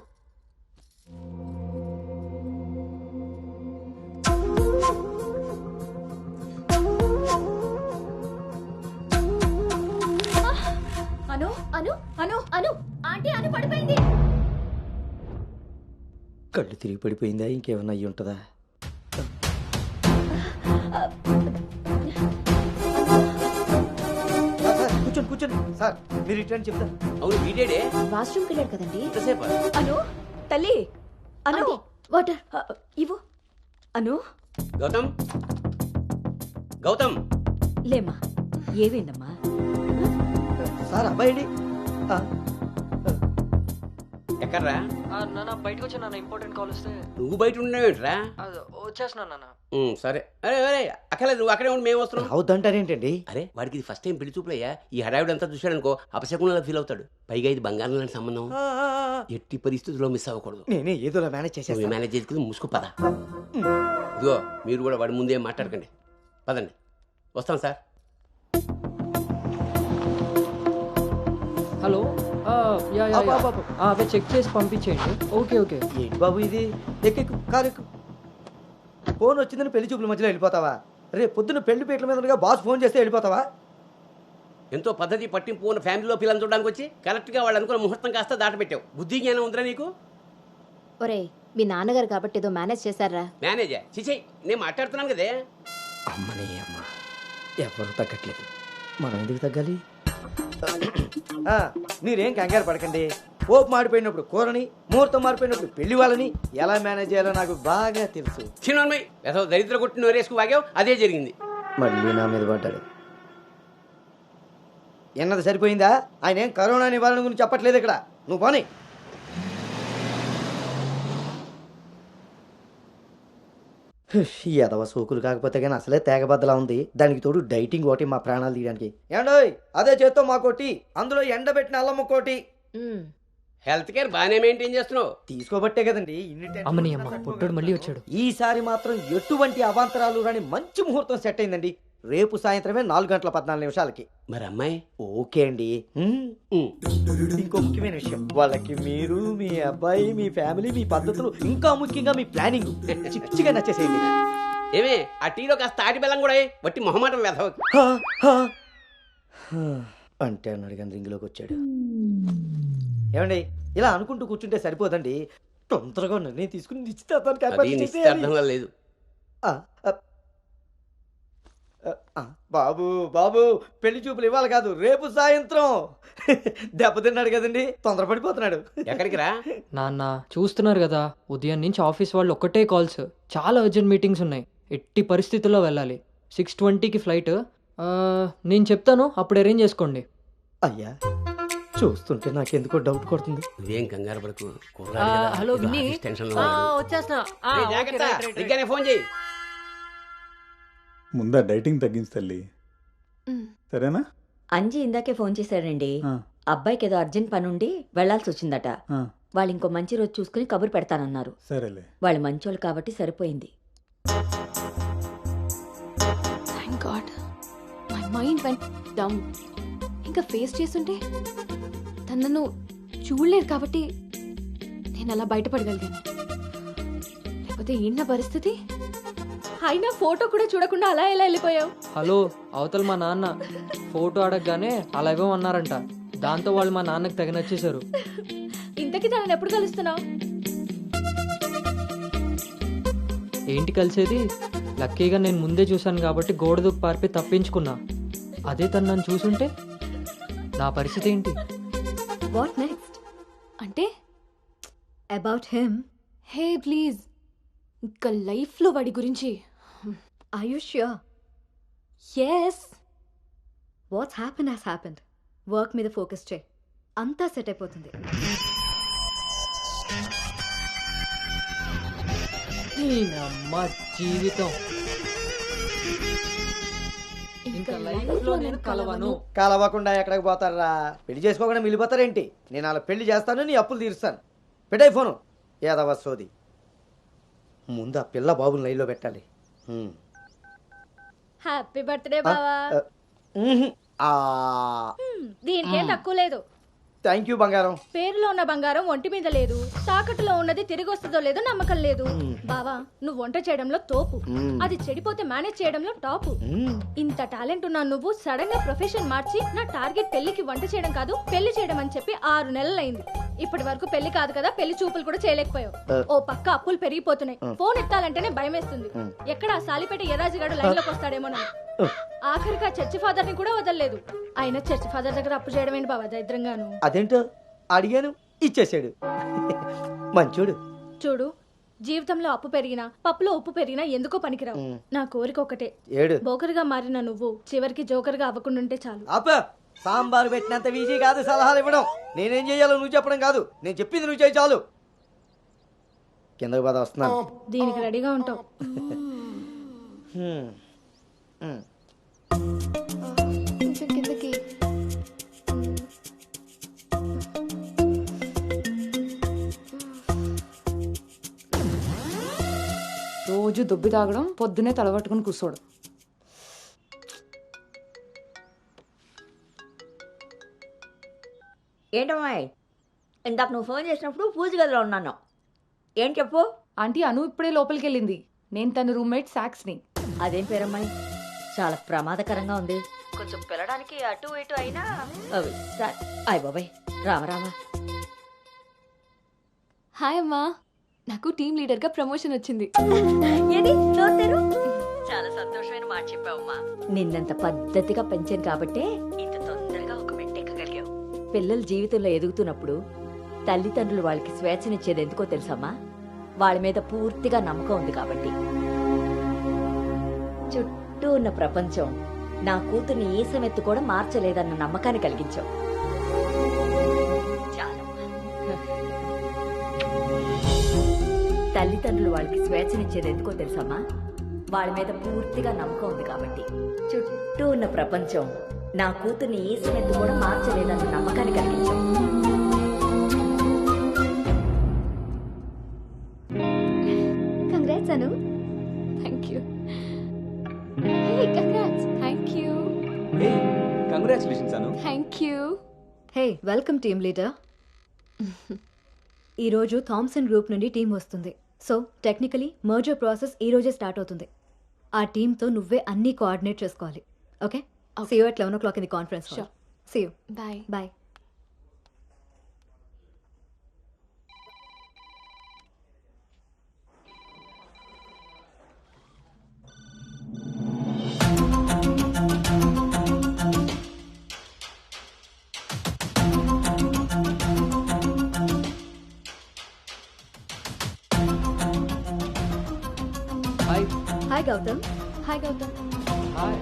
అను అను అను అను ఆంటీ, అను పడిపోయింది. కళ్ళు తిరిగి పడిపోయిందా? ఇంకేమన్నా అయ్యి ఉంటుందా? కూర్చోండి కూర్చోండి సార్, మీరు రిటర్న్ చెప్తారు. అవును, వీడేడే వాష్రూమ్కి వెళ్ళాడు కదండి. ఎంతసేపు? అను తల్లి, అను వాటర్ ఇవ్వు. అను గౌతమ్, గౌతమ్. లేమ్మా, ఏమైందమ్మా? సార్ అబ్బాయి ఎక్కడ్రా? నాన్న బయటకు వచ్చా నాన్న, ఇంపార్టెంట్ కాల్ వస్తే. నువ్వు బయట ఉన్నావేంట్రా? వచ్చేస్తున్నా నాన్న. సరే. అరే అరే అక్కర్లేదు, నువ్వు అక్కడే ఉండి మేము వస్తున్నాం. అవుతుంటారేంటండి? అరే వాడికి ఇది ఫస్ట్ టైం పెళ్లి చూపులయ్యా. ఈ హడావిడి అంతా చూశాడనుకో అపశకునంలా ఫీల్ అవుతాడు. పైగా ఇది బంగారం లాంటి సంబంధం, ఎట్టి పరిస్థితుల్లో మిస్ అవ్వకూడదు. నేనే ఏదో మేనేజ్ చేసేస్తాను. మేనేజ్ చేసుకుని ముసుకు పద. ఇదిగో మీరు కూడా వాడి ముందే మాట్లాడకండి. పదండి, వస్తాం sir. Hello, yeah yeah yeah. అవి చెక్ చేసి పంపించేయండి. Okay okay. ఏంటి బాబు ఇది? ఎక్కెక్కు, కారు ఎక్కు. ఫోన్ వచ్చిందని పెళ్లి చూపుల మధ్యలో వెళ్ళిపోతావా? రేపు పొద్దున్న పెళ్లి పీటల మీద ఉండగా బాస్ ఫోన్ చేస్తే వెళ్ళిపోతావా? ఎంతో పద్ధతి పట్టింపు ఉన్న ఫ్యామిలీలో పిల్లలు చూడడానికి వచ్చి కరెక్ట్గా వాళ్ళు అనుకున్న ముహూర్తం కాస్త దాటపెట్టావు. బుద్ధి జ్ఞానం ఉందిరా నీకు? ఒరే, మీ నాన్నగారు కాబట్టి ఏదో మేనేజ్ చేశారా? మేనేజా? చిచి, నేను మాట్లాడుతున్నాను కదే. అమ్మనే అమ్మ, ఎవరు తగ్గట్లేదు, మనం ఎందుకు తగ్గాలి? మీరేం కంగారు పడకండి. పోపు మాడిపోయినప్పుడు కూరని, ముహూర్తం మారిపోయినప్పుడు పెళ్లి వాళ్ళని ఎలా మేనేజ్ చేయాలో నాకు బాగా తెలుసు. చిన్నమ్మాయి ఏదో దరిద్ర కొట్టిన వరేసుకు వాగావు, అదే జరిగింది. మళ్ళీ నా మీద పడ్డాడు. ఎన్నది సరిపోయిందా? ఆయన ఏం కరోనా నివారణ గురించి చెప్పట్లేదు ఇక్కడ. నువ్వు పోనీ. ఈ ఎదవ సోకులు కాకపోతే కానీ అసలే తేగబద్దలా ఉంది. దానికి తోడు డైటింగ్ ఒకటి మా ప్రాణాలు తీయడానికి. ఏండోయ్, అదే చేత్తో మాకోటి, అందులో ఎండబెట్టిన అల్లం ఒకటి. హెల్త్ కేర్ బాగానే మెయింటైన్ చేస్తున్నావు. తీసుకోబట్టే కదండి అమ్మని అమ్మ, పుట్టోడు మళ్ళీ వచ్చాడు. ఈసారి మాత్రం ఎటువంటి అవాంతరాలు రాని మంచి ముహూర్తం సెట్ అయిందండి. రేపు సాయంత్రమే 4:14 మరి అమ్మాయి? ఓకే అండి. ఇంకో ముఖ్యమైన విషయం, వాళ్ళకి మీరు, మీ అబ్బాయి, మీ ఫ్యామిలీ, మీ పద్ధతులు, ఇంకా ముఖ్యంగా మీ ప్లానింగ్ చిచ్చిగా నచ్చేసేయండి. ఏమే ఆ టీలో కాస్త తాటి బెల్లం కూడా వట్టి మొహమాటం వేధవ. అంటే అన్నాడు కానీ రింగ్లోకి వచ్చాడు. ఏమండి, ఇలా అనుకుంటూ కూర్చుంటే సరిపోదండి. తొందరగా నిర్ణయం తీసుకుని నిశ్చితార్థానికి ఏర్పాటు చేసేయాలి. లేదు. బాబు బాబు, పెళ్లి చూపులు ఇవ్వాలి కాదు, రేపు సాయంత్రం. దెబ్బతిన్నాడు కదండి, తొందరపడిపోతున్నాడు. ఎక్కడికి రా నాన్న, చూస్తున్నారు కదా, ఉదయం నుంచి ఆఫీస్ వాళ్ళు ఒక్కటే కాల్స్. చాలా అర్జెంట్ మీటింగ్స్ ఉన్నాయి. ఎట్టి పరిస్థితుల్లో వెళ్ళాలి. 6:20కి ఫ్లైట్. నేను చెప్తాను, అప్పుడు అరేంజ్ చేసుకోండి. అయ్యా, చూస్తుంటే నాకెందుకో డౌట్ కొడుతుంది. ఇదేం కంగారు పడకు. హలో విన్నీ, వచ్చేస్తున్నా. ఫోన్ చేయి. ముందా డైటింగ్ తగ్గించి తల్లి, సరేనా? అంజీ ఇందాకే ఫోన్ చేశాడండి. అబ్బాయికి ఏదో అర్జెంట్ పని ఉండి వెళ్లాల్సి వచ్చిందట. వాళ్ళు ఇంకో మంచి రోజు చూసుకుని కబురు పెడతానన్నారు. సరేలే. వాళ్ళు మంచోళ్ళు కాబట్టి సరిపోయింది. Thank God. My mind went dumb. ఇంకా ఫేస్ చేస్తుంటే తను నన్ను చూడలేరు కాబట్టి నేను అలా బయటపడగలిగాను. లేకపోతే ఏంటి పరిస్థితి? అయినా ఫోటో కూడా చూడకుండా అలా ఎలా వెళ్ళిపోయావు? హలో, అవతల మా నాన్న ఫోటో అడగగానే అలా ఇవ్వమన్నారంట. దాంతో వాళ్ళు మా నాన్నకి తెగ నచ్చేశారు. ఇంతకీ తనని ఎప్పుడు కలుస్తున్నావు? ఏంటి కలిసేది? లక్కీగా నేను ముందే చూశాను కాబట్టి గోడ దూకి పారిపోయి తప్పించుకున్నా. అదే తను నన్ను చూసుంటే నా పరిస్థితి ఏంటి? What next? అంటే అబౌట్ హిమ్. హే ప్లీజ్, ఇంకా లైఫ్లో వాడి గురించి. Are you sure? Yes. What's happen has happened. Work మీద ఫోకస్ చేయి, అంతా సెట్ అయిపోతుంది. అమ్మ జీవితం ఇంకా లైఫ్లో నేను కలవను. కలవకుండా ఎక్కడికి పోతారా? పెళ్లి చేసుకోకుండా మిగిలిపోతారేంటి? నేను అలా పెళ్లి చేస్తాను, నీ అప్పులు తీరుస్తాను. పెట్టాయి ఫోను. ఏదవ సోది. ముందు ఆ పిల్ల బాబుని లైన్లో పెట్టాలి. హ్యాపీ బర్త్డే బావా. దీనికేం తక్కువ లేదు. థ్యాంక్ యూ బంగారం. పేరులో ఉన్న బంగారం ఒంటి మీద లేదు, తాకట్టులో ఉన్నది తిరిగి వస్తుందో లేదో నమ్మకం లేదు. బావా, నువ్వు వంట చేయడంలో తోపు, అది చెడిపోతే మేనేజ్ చేయడంలో టాపు. ఇంత టాలెంట్ ఉన్నా నువ్వు సడన్ గా ప్రొఫెషన్ మార్చి నా టార్గెట్ పెళ్లికి వంట చేయడం కాదు పెళ్లి చేయడం అని చెప్పి 6 నెలలైంది. ఇప్పటి వరకు పెళ్లి కాదు కదా, పెళ్లి చూపులు కూడా చేయలేకపోయావు. ఓ పక్క అప్పులు పెరిగిపోతున్నాయి, ఫోన్ ఎత్తాలంటేనే భయం వేస్తుంది. ఎక్కడ ఆ సాలిపేట ఎరాజిగాడు లైన్ లోకి వస్తాడేమో. ఆఖరిగా చర్చి ఫాదర్ ని కూడా వదలలేదు. ఆయన చర్చి ఫాదర్ దగ్గర అప్పు చేయడం ఏంటి బాబా దరిద్రంగాను? అదేంటో అడిగాను, ఇచ్చేసాడు. మంచోడు. చూడు, జీవితంలో అప్పు పెరిగినా పప్పులో ఉప్పు పెరిగినా ఎందుకో పనికిరావు. నా కోరిక ఒకటే, బోకర్గా మారిన నువ్వు చివరికి జోకర్గా అవ్వకుండా ఉంటే చాలు. అప్ప సాంబారు పెట్టినంత ఈజీ కాదు సలహాలు ఇవ్వడం. నేనేం చేయాలో నువ్వు చెప్పడం కాదు, నేను చెప్పింది నువ్వు చేయి చాలు. కిందకి పద, వస్తున్నాను. దీనికి రెడీగా ఉంటావు. కిందకి రోజు దుబ్బి తాగడం, పొద్దునే తలబట్టుకుని కూర్చోడు. ఏంటమ్మాయి, ఇందాక నువ్వు ఫోన్ చేసినప్పుడు పూజ గదిలో ఉన్నాను. ఏం చెప్పు? ఆంటీ అను ఇప్పుడే లోపలికి వెళ్ళింది. నేను తన రూమ్మేట్ సాక్స్ని. అదేం పేరమ్మాయి, చాలా ప్రమాదకరంగా ఉంది. కొంచెం పిల్లడానికి అటు ఇటు అయినా అవి అయ్య బాబాయ్. రామరామా. హాయ్ అమ్మా, నాకు టీమ్ లీడర్ గా ప్రమోషన్ వచ్చింది. చాలా సంతోషమైన మాట చెప్పావమ్మా. నిన్నంత పద్ధతిగా పెంచాను కాబట్టే ఇంత తొందరగా ఒక మెట్టెక్కగలిగావు. పిల్లల జీవితంలో ఎదుగుతున్నప్పుడు తల్లిదండ్రులు వాళ్ళకి స్వేచ్ఛనిచ్చేది ఎందుకో తెలుసమ్మా? వాళ్ళ మీద పూర్తిగా నమ్మకం ఉంది కాబట్టి. చుట్టూ ఉన్న ప్రపంచం నా కూతుర్ని ఈ సమెత్తు కూడా మార్చలేదన్న నమ్మకాన్ని కలిగించావు. తల్లిదండ్రులు వాళ్ళకి స్వేచ్ఛనిచ్చేది ఎందుకో తెలుసమ్మా? వాళ్ళ మీద పూర్తిగా నమ్మకం ఉంది కాబట్టి. చుట్టూ ఉన్న ప్రపంచం నా కూతుర్ని ఈ సమెత్తు కూడా మార్చలేదన్న నమ్మకాన్ని కలిగించావు. Congrats Anu. Thank you. Hey congrats. Thank you. Congratulations Anu. Thank you. Hey, welcome team leader. ఈరోజు థామ్సన్ గ్రూప్ నుండి టీం వస్తుంది. సో టెక్నికలీ మర్జర్ ప్రాసెస్ ఈ రోజే స్టార్ట్ అవుతుంది. ఆ టీంతో నువ్వే అన్నీ కోఆర్డినేట్ చేసుకోవాలి. Okay? See you at 11 o'clock in the conference hall. See you. Bye. Bye. Hi. Hi Gautam. Hi Gautam. Hi.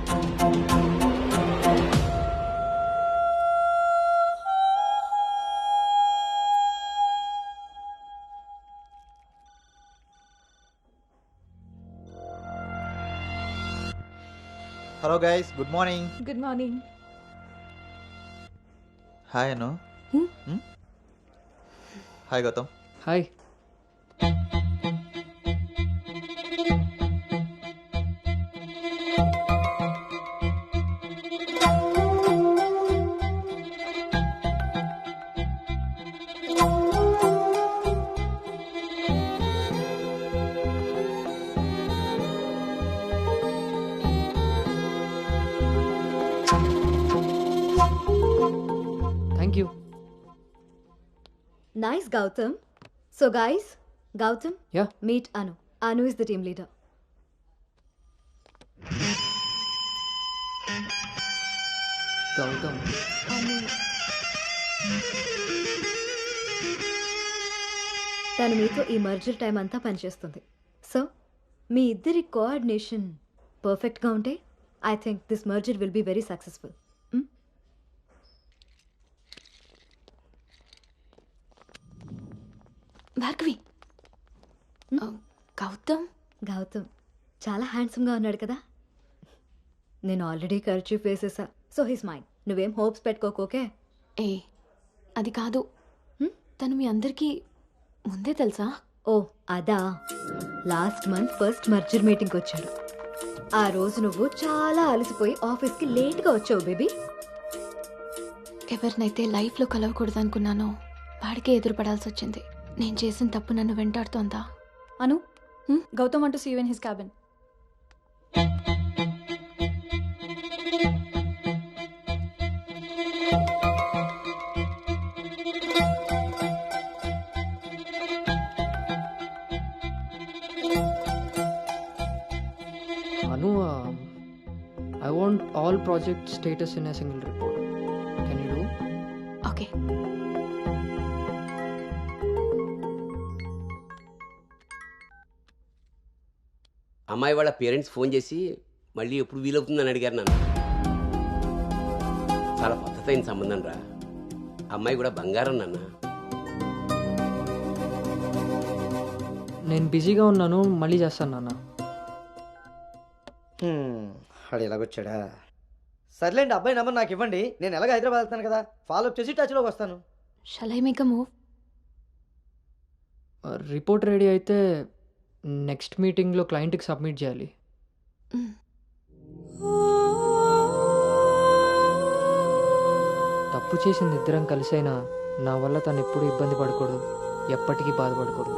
Hello guys, good morning. Good morning. Hi Anu. Hi Gautam. Hi. Nice, Gautam. So, guys, Gautam, Yeah. meet Anu. Anu is the team leader. Gautam తను మీతో ఈ merger time అంతా పనిచేస్తుంది. So మీ ఇద్దరి coordination పర్ఫెక్ట్గా ఉంటే I think this merger will be very successful. Bhargavi Gautam Gautam చాలా హ్యాండ్సమ్గా ఉన్నాడు కదా. నేను ఆల్రెడీ ఖర్చు వేసేసా. So his mind. నువ్వేం హోప్స్ పెట్టుకోకోకే. ఏ అది కాదు, తను మీ అందరికీ ముందే తెలుసా? ఓ అదా, లాస్ట్ మంత్ ఫస్ట్ మర్జర్ మీటింగ్కి వచ్చాడు. ఆ రోజు నువ్వు చాలా అలసిపోయి ఆఫీస్కి లేట్గా వచ్చావు బేబీ. ఎవరినైతే లైఫ్లో కలవకూడదు అనుకున్నానో వాడికే ఎదురుపడాల్సి వచ్చింది. నేను చేసిన తప్పు నన్ను వెంటాడుతోందా? అను, Gautam want to see you in his cabin. Anu, I want all project status in a single report. Can you do? Okay. అమ్మాయి వాళ్ళ పేరెంట్స్ ఫోన్ చేసి మళ్ళీ ఎప్పుడు వీలవుతుందని అడిగారు నన్ను. చాలా పద్ధతైన సంబంధం రా. అమ్మాయి కూడా బంగారం నాన్న. నేను బిజీగా ఉన్నాను, మళ్ళీ చేస్తాను నాన్న. వాడు ఎలాగొచ్చాడా? సర్లేండి, అబ్బాయి నెంబర్ నాకు ఇవ్వండి. నేను ఎలాగ హైదరాబాద్ వెళ్తాను కదా, ఫాలోఅప్ చేసి టచ్లోకి వస్తాను. Shall I make a move? Report ready అయితే నెక్స్ట్ మీటింగ్లో క్లయింట్కి సబ్మిట్ చేయాలి. తప్పు చేసింది ఇద్దరం కలిసైనా నా వల్ల తను ఎప్పుడు ఇబ్బంది పడకూడదు, ఎప్పటికీ బాధపడకూడదు.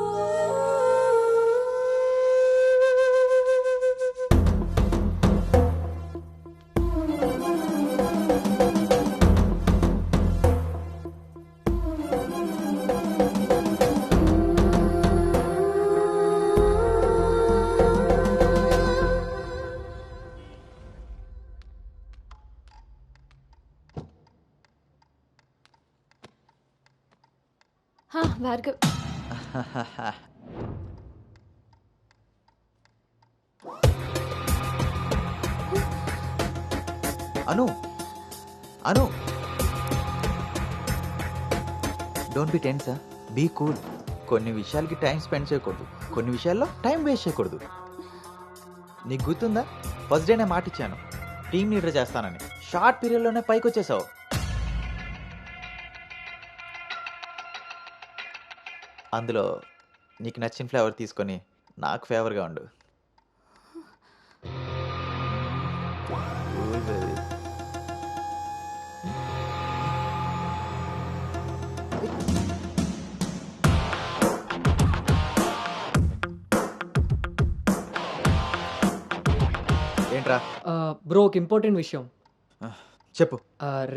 Bhargav, Anu Anu don't be tense, be cool. కొన్ని విషయాలకి టైం స్పెండ్ చేయకూడదు, కొన్ని విషయాల్లో టైం వేస్ట్ చేయకూడదు. నీకు గుర్తుందా, ఫస్ట్ డే నేను మాట ఇచ్చాను టీమ్ లీడర్ చేస్తానని. షార్ట్ పీరియడ్లోనే పైకి వచ్చేసావు. అందులో నీకు నచ్చిన ఫ్లేవర్ తీసుకొని నాకు ఫేవర్గా ఉండు. ఏంట్రా? బ్రో, ఒక ఇంపార్టెంట్ విషయం చెప్పు.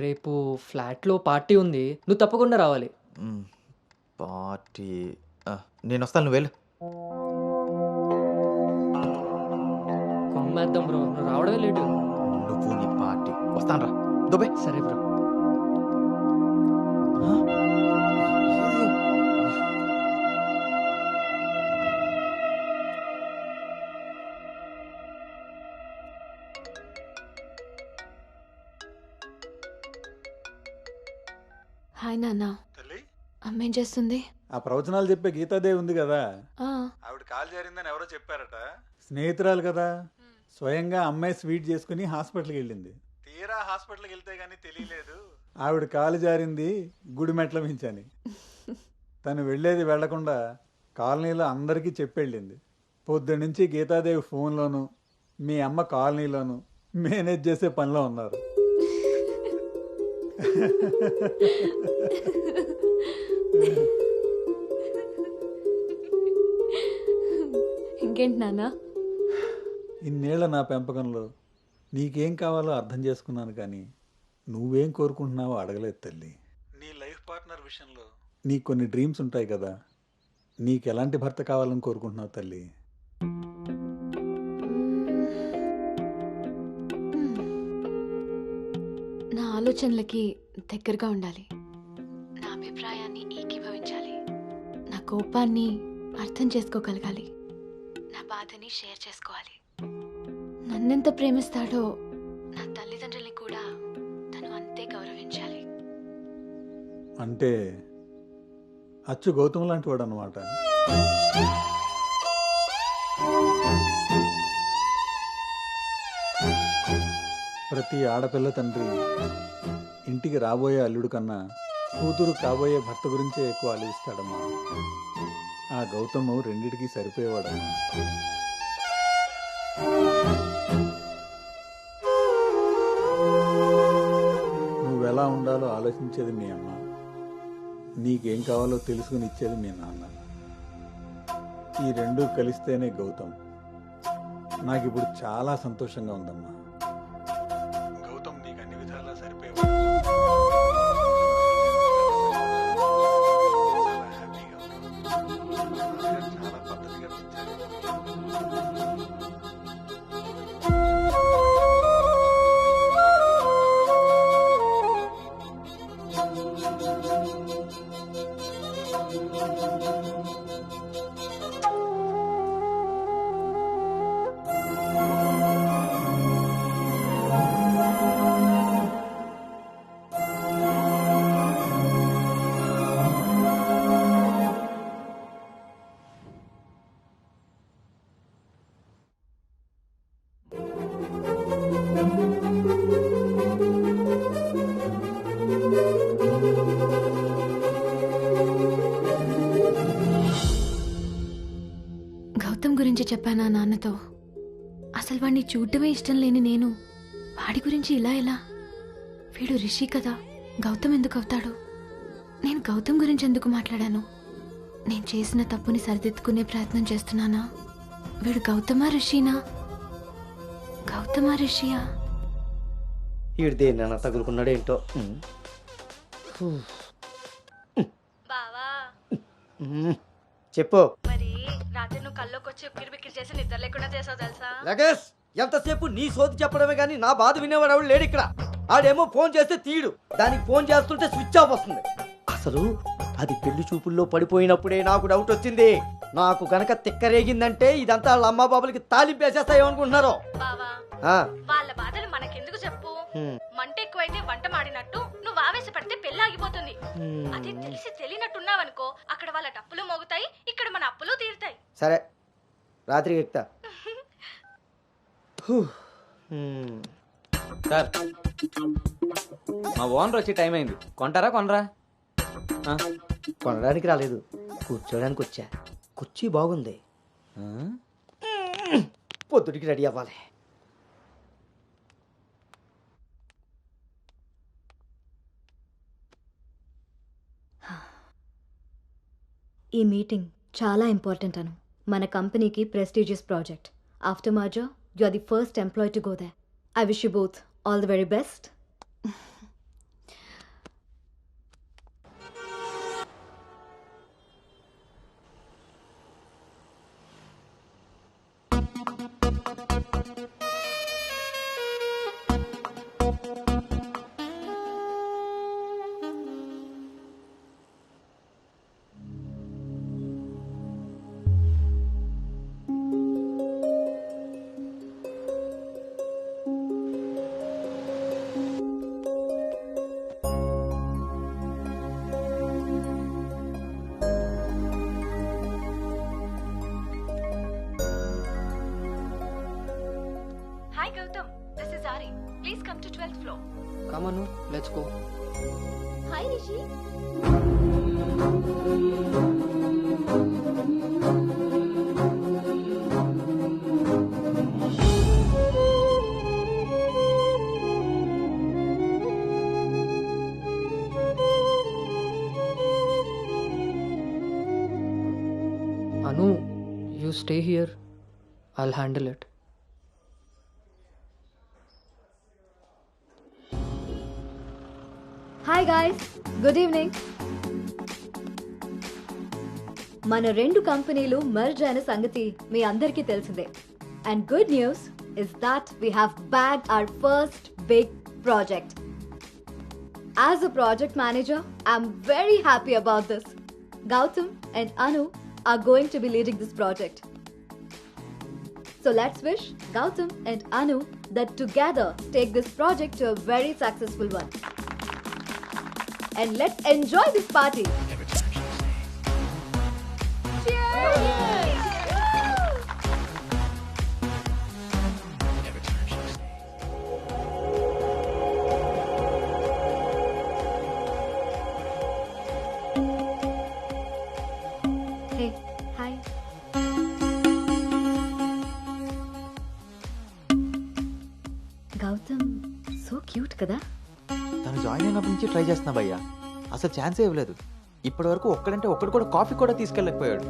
రేపు ఫ్లాట్లో పార్టీ ఉంది, నువ్వు తప్పకుండా రావాలి. పార్టీ? నేను వస్తాను, నువ్వు వెళ్ళు. కొమ్మేద్దాం బ్రో, నువ్వు రావడమే లేటు. నువ్వు నీ పార్టీ. వస్తాను రా, దుబాయ్. సరే బ్రో. హాయ్ నాన్న. అమ్మ ఏం చేస్తుంది? ఆ ప్రవచనాలు చెప్పే గీతాదేవి ఉంది కదా, ఆ, ఆవిడ కాల్ జారిందని ఎవరో చెప్పారట. స్నేహితురాలు కదా, స్వయంగా అమ్మాయి స్వీట్ చేసుకుని హాస్పిటల్కి వెళ్ళింది. తీరా హాస్పిటల్కి వెళ్తే గానీ తెలియలేదు ఆవిడ కాలు జారింది గుడి మెట్ల మించని. తను వెళ్ళేది వెళ్లకుండా కాలనీలో అందరికీ చెప్పెళ్ళింది. పొద్దున్నుంచి గీతాదేవి ఫోన్లోను, మీ అమ్మ కాలనీలోను మేనేజ్ చేసే పనిలో ఉన్నారు. ఇంకేంటి నాన్న? ఇన్నేళ్ల నా పెంపకంలో నీకేం కావాలో అర్థం చేసుకున్నాను, కానీ నువ్వేం కోరుకుంటున్నావో అడగలేదు తల్లి. నీ లైఫ్ పార్ట్నర్ విషయంలో నీకు కొన్ని డ్రీమ్స్ ఉంటాయి కదా, నీకు ఎలాంటి భర్త కావాలని కోరుకుంటున్నావు తల్లి? నా ఆలోచనలకి దగ్గరగా ఉండాలి, నా అభిప్రాయాన్ని ఏకీభవించాలి, నా కోపాన్ని అర్థం చేసుకోగలగాలి, నా బాధని షేర్ చేసుకోవాలి. నన్నెంత ప్రేమిస్తాడో నా తల్లిదండ్రుల్ని కూడా తను అంతే గౌరవించాలి. అంటే అచ్చు గౌతమ్ లాంటి వాడు అనమాట. ప్రతి ఆడపిల్ల తండ్రి ఇంటికి రాబోయే అల్లుడు కన్నా కూతురు కాబోయే భర్త గురించే ఎక్కువ ఆలోచిస్తాడమ్మా. ఆ గౌతమ్ రెండిటికి సరిపోయేవాడమ్మా. నువ్వెలా ఉండాలో ఆలోచించేది మీ అమ్మ, నీకేం కావాలో తెలుసుకుని ఇచ్చేది మీ నాన్న. ఈ రెండూ కలిస్తేనే గౌతమ్. నాకు ఇప్పుడు చాలా సంతోషంగా ఉందమ్మా. గౌతమ్ నీకు అన్ని విధాలా సరిపోయేవాడు. చాలా హ్యాపీగా ఉన్నాను. చాలా పద్ధతిగా పెంచారు. గౌతమ్ గురించి చెప్పానా నాన్నతో? అసలు వాడిని చూడటమే ఇష్టం లేని నేను వాడి గురించి ఇలా ఎలా? వీడు రిషి కదా, గౌతమ్ ఎందుకు అవుతాడు? నేను గౌతమ్ గురించి ఎందుకు మాట్లాడాను? నేను చేసిన తప్పుని సరిదిద్దుకునే ప్రయత్నం చేస్తున్నానా? వీడు గౌతమా రిషినా? గౌతమా రిషియా? వీడు దేన్నైనా తగులుకున్నాడేంటో. బావా చెప్పు. మరి రాత్రి నువ్వు కల్లోకి వచ్చి ఉక్కిరి బిక్కిరి చేసి నిద్ర లేకుండా చేసావు తెలుసా? లగేష్, ఎంతసేపు నీ సోది చెప్పడమే కానీ నా బాధ వినేవాడు ఎవడు లేడు ఇక్కడ. ఆడేమో ఫోన్ చేస్తే తీయడు, దానికి ఫోన్ చేస్తుంటే స్విచ్ ఆఫ్ వస్తుంది. అసలు అది పెళ్లి చూపుల్లో పడిపోయినప్పుడే నాకు డౌట్ వచ్చింది. నాకు గనక తిక్కరేగిందంటే ఇదంతా వాళ్ళ అమ్మా బాబులకి తాలింపేసేస్తాయేమనుకుంటున్నారు. బావా వాళ్ళ బాధలు మనకెందుకు చెప్పు? మంట ఎక్కువైతే వంట మాడినట్టు నువ్వు ఆవేశపడితే పెళ్లి ఆగిపోతుంది. అదే తెలిసి తెలియనట్టున్నావనుకో, అక్కడ వాళ్ళ డప్పులు మోగుతాయి, ఇక్కడ మన అప్పులు తీరుతాయి. సరే, రాత్రికి ఎక్కుతా. సార్, మా ఓనర్ వచ్చే టైం అయింది. కొంటారా కొనరా? కొనడానికి రాలేదు, కూర్చోడానికి వచ్చా. కుర్చీ బాగుంది, పొద్దుటికి రెడీ అవ్వాలి. ఈ మీటింగ్ చాలా ఇంపార్టెంట్ అను. మన కంపెనీకి prestigious project. After merger you are the first employee to go there. I wish you both all the very best. Hi Gautam, this is Ari. Please come to 12th floor. Come on, let's go. Hi Rishi. Anu, you stay here. I'll handle it. Hi guys, good evening. మన రెండు కంపెనీలు merge అయిన సంగతి మీ అందరికీ తెలిసిందే. And good news is that we have bagged our first big project. As a project manager, I'm very happy about this. Gautam and Anu are going to be leading this project. So let's wish Gautam and Anu that together take this project to a very successful one. And let's enjoy this party. Hey, hi. Gautam so cute కదా. తను join అయినప్పటి నుంచి try చేస్తున్నా భయ్యా, అసలు ఛాన్సే ఇవ్వలేదు. ఇప్పటి వరకు ఒక్కడంటే ఒక్కడు కూడా కాఫీ కూడా తీసుకెళ్ళకపోయాడు.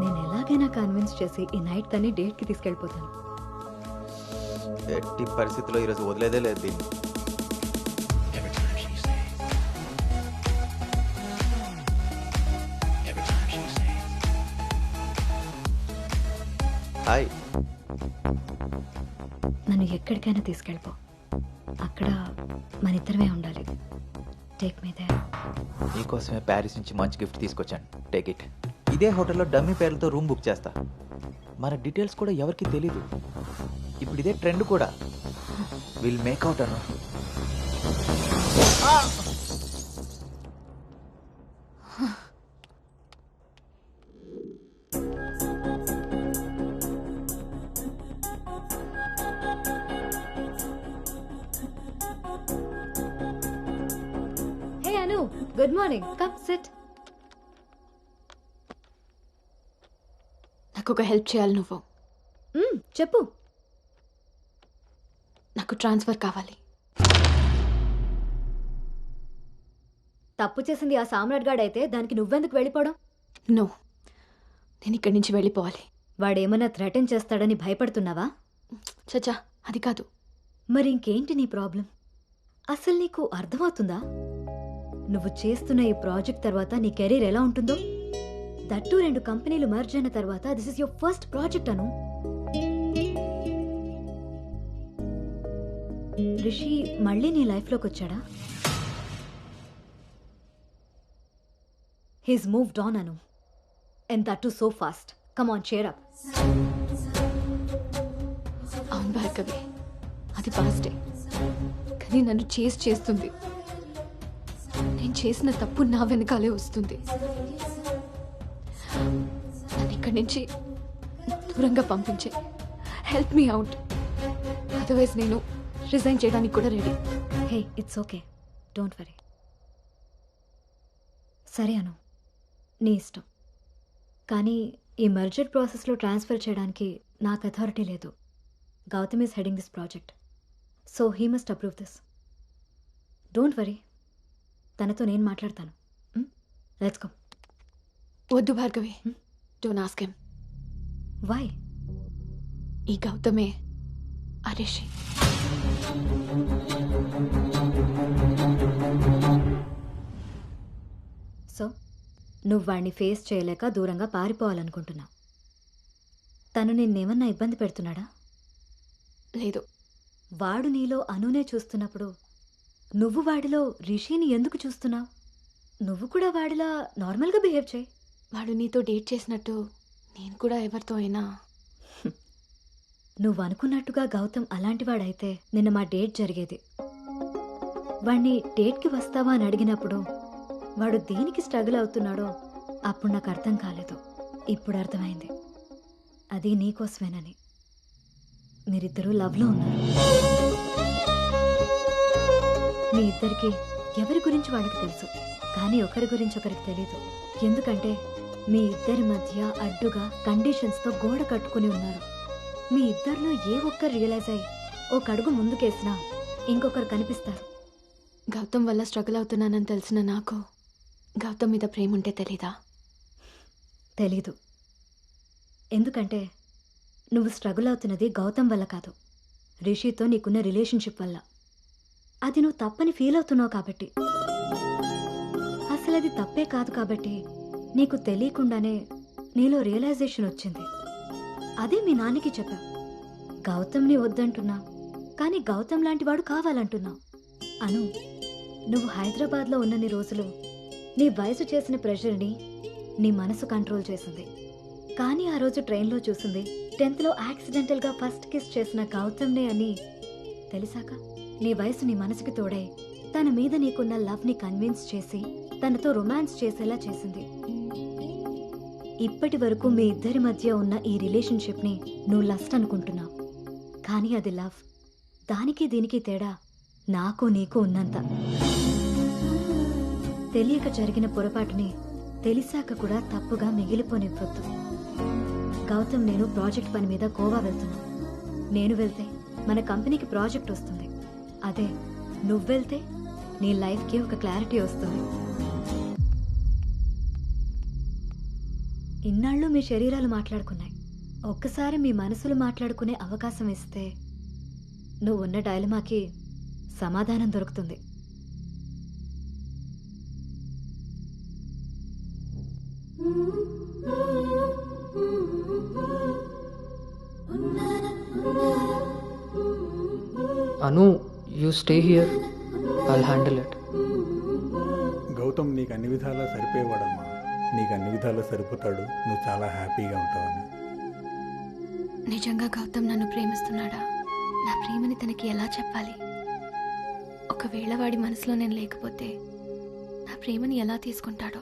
నేను ఎలాగైనా కన్విన్స్ చేసి ఈ నైట్ తన్ని డేట్కి తీసుకెళ్ళిపోతాను. ఎట్టి పరిస్థితుల్లో ఈరోజు వదిలేదే లేదు దీన్ని. హాయ్. నన్ను ఎక్కడికైనా తీసుకెళ్ళిపో, అక్కడ మన ఇద్దరమే ఉండాలి. Take me there. నీకోసమే ప్యారిస్ నుంచి మంచి గిఫ్ట్ తీసుకొచ్చాను, టేక్ ఇట్. ఇదే హోటల్లో డమ్మీ పేర్లతో రూమ్ బుక్ చేస్తా. మన డీటెయిల్స్ కూడా ఎవరికి తెలీదు. ఇప్పుడు ఇదే ట్రెండ్ కూడా. Will make out Anu. Hey Anu, good morning. Come sit. నాకు ఒక హెల్ప్ చేయాలి నువ్వు. చెప్పు. నాకు ట్రాన్స్ఫర్ కావాలి. తప్పు చేసింది ఆ సామ్రాట్ గాడు అయితే దానికి నువ్వెందుకు వెళ్ళిపోవడం? నో, నేను ఇక్కడి నుంచి వెళ్ళిపోవాలి. వాడేమన్నా థ్రెటన్ చేస్తాడని భయపడుతున్నావా? చచ్చా, అది కాదు. మరి ఇంకేంటి నీ ప్రాబ్లం? అసలు నీకు అర్థమవుతుందా నువ్వు చేస్తున్న ఈ ప్రాజెక్ట్ తర్వాత నీ కెరీర్ ఎలా ఉంటుందో? దట్టు 2 కంపెనీలు మర్జ్ అయిన తర్వాత this is your first project Anu. Rishi మళ్ళీ నీ లైఫ్లోకి వచ్చాడా? He's moved on Anu. And that too so fast. Come on, cheer up. అవును భార్గవి, అది పాస్టే. కానీ నన్ను చేస్తుంది. నేను చేసిన తప్పు నా వెనకాలే వస్తుంది. నన్ను ఇక్కడి నుంచి దూరంగా పంపించే. Help me out. అదర్వైజ్ నేను రిజైన్ చేయడానికి కూడా ready. Hey, it's okay, don't worry. సరే అను, నీ ఇష్టం. కానీ ఈ మర్జర్ ప్రాసెస్లో ట్రాన్స్ఫర్ చేయడానికి నాకు అథారిటీ లేదు. Gautam is heading this project, so he must approve this. Don't worry, తనతో నేను మాట్లాడతాను. Let's go. వద్దు Bhargavi, don't ask him. Why? ఈ గౌతమే ఆ రిషి. సో నువ్వు వాడిని ఫేస్ చేయలేక దూరంగా పారిపోవాలనుకుంటున్నావు. తను నిన్నేమన్నా ఇబ్బంది పెడుతున్నాడా? లేదు. వాడు నీలో అనునే చూస్తున్నప్పుడు నువ్వు వాడిలో రిషిని ఎందుకు చూస్తున్నావు? నువ్వు కూడా వాడిలా నార్మల్గా బిహేవ్ చేయి. వాడు నీతో డేట్ చేసినట్టు నేను కూడా ఎవరితో అయినా. నువ్వు అనుకున్నట్టుగా గౌతమ్ అలాంటి వాడైతే నిన్న మా డేట్ జరిగేది. వాడిని డేట్కి వస్తావా అని అడిగినప్పుడు వాడు దేనికి స్ట్రగుల్ అవుతున్నాడో అప్పుడు నాకు అర్థం కాలేదు. ఇప్పుడు అర్థమైంది, అది నీకోసమేనని. మీరిద్దరూ లవ్లో ఉన్నారు. మీ ఇద్దరికి ఎవరి గురించి వాళ్ళకి తెలుసు, కానీ ఒకరి గురించి ఒకరికి తెలీదు. ఎందుకంటే మీ ఇద్దరి మధ్య అడ్డుగా కండిషన్స్తో గోడ కట్టుకుని ఉన్నారు. మీ ఇద్దరిలో ఏ ఒక్కరు రియలైజ్ అయ్యి ఒక అడుగు ముందుకేసినా ఇంకొకరు కనిపిస్తారు. గౌతమ్ వల్ల స్ట్రగుల్ అవుతున్నానని తెలిసిన నాకు గౌతమ్ మీద ప్రేమ ఉంటే తెలీదా? తెలీదు. ఎందుకంటే నువ్వు స్ట్రగుల్ అవుతున్నది గౌతమ్ వల్ల కాదు, రిషితో నీకున్న రిలేషన్షిప్ వల్ల. అది నువ్వు తప్పని ఫీల్ అవుతున్నావు కాబట్టి. అసలు అది తప్పే కాదు కాబట్టి నీకు తెలియకుండానే నీలో రియలైజేషన్ వచ్చింది. అదే మీ నాన్నకి చెప్పా. గౌతమ్ని వద్దంటున్నా, కానీ గౌతమ్ లాంటి వాడు కావాలంటున్నావు. అను, నువ్వు హైదరాబాద్లో ఉన్నన్ని రోజులు నీ వయసు చేసిన ప్రెషర్ని నీ మనసు కంట్రోల్ చేసింది. కానీ ఆ రోజు ట్రైన్లో చూసింది 10th లో యాక్సిడెంటల్గా ఫస్ట్ కిస్ చేసిన గౌతమ్నే అని తెలిసాక నీ వయసు నీ మనసుకి తోడై తన మీద నీకున్న లవ్ని కన్విన్స్ చేసి తనతో రొమాన్స్ చేసేలా చేసింది. ఇప్పటి వరకు మీ ఇద్దరి మధ్య ఉన్న ఈ రిలేషన్షిప్ని నువ్వు లస్ట్ అనుకుంటున్నావు, కానీ అది లవ్. దానికి దీనికి తేడా నాకు నీకు ఉన్నంత. తెలియక జరిగిన పొరపాటుని తెలిసాక కూడా తప్పుగా మిగిలిపోనివ్వద్దు. గౌతమ్ నేను ప్రాజెక్ట్ పని మీద గోవా వెళ్తున్నా. నేను వెళ్తే మన కంపెనీకి ప్రాజెక్ట్ వస్తుంది. అదే నువ్వు వెళ్తే నీ లైఫ్కి ఒక క్లారిటీ వస్తుంది. ఇన్నాళ్ళు మీ శరీరాలు మాట్లాడుకున్నాయి. ఒక్కసారి మీ మనసులు మాట్లాడుకునే అవకాశం ఇస్తే నువ్వున్న డైలమాకి సమాధానం దొరుకుతుంది. Anu, you stay here, I'll handle it. Gautam నీకు అన్ని విధాలా సరిపోయేవాడమ్మా. నీకు అన్ని విధాలా సరిపోతాడు. నువ్వు చాలా హ్యాపీగా ఉంటావని. నిజంగా గౌతమ్ నన్ను ప్రేమిస్తున్నాడా? నా ప్రేమని తనకి ఎలా చెప్పాలి? ఒకవేళ వాడి మనసులో నేను లేకపోతే నా ప్రేమని ఎలా తీసుకుంటాడో?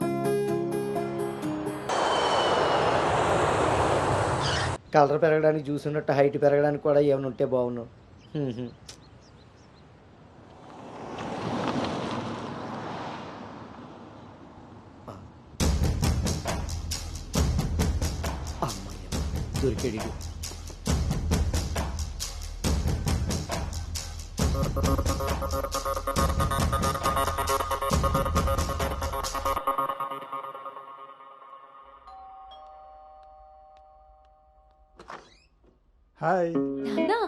కలర్ పెరగడానికి చూసినట్టు హైట్ పెరగడానికి కూడా ఏమైనా ఉంటే బాగున్నావు. దొరికాడు. హాయ్ నాన్నా,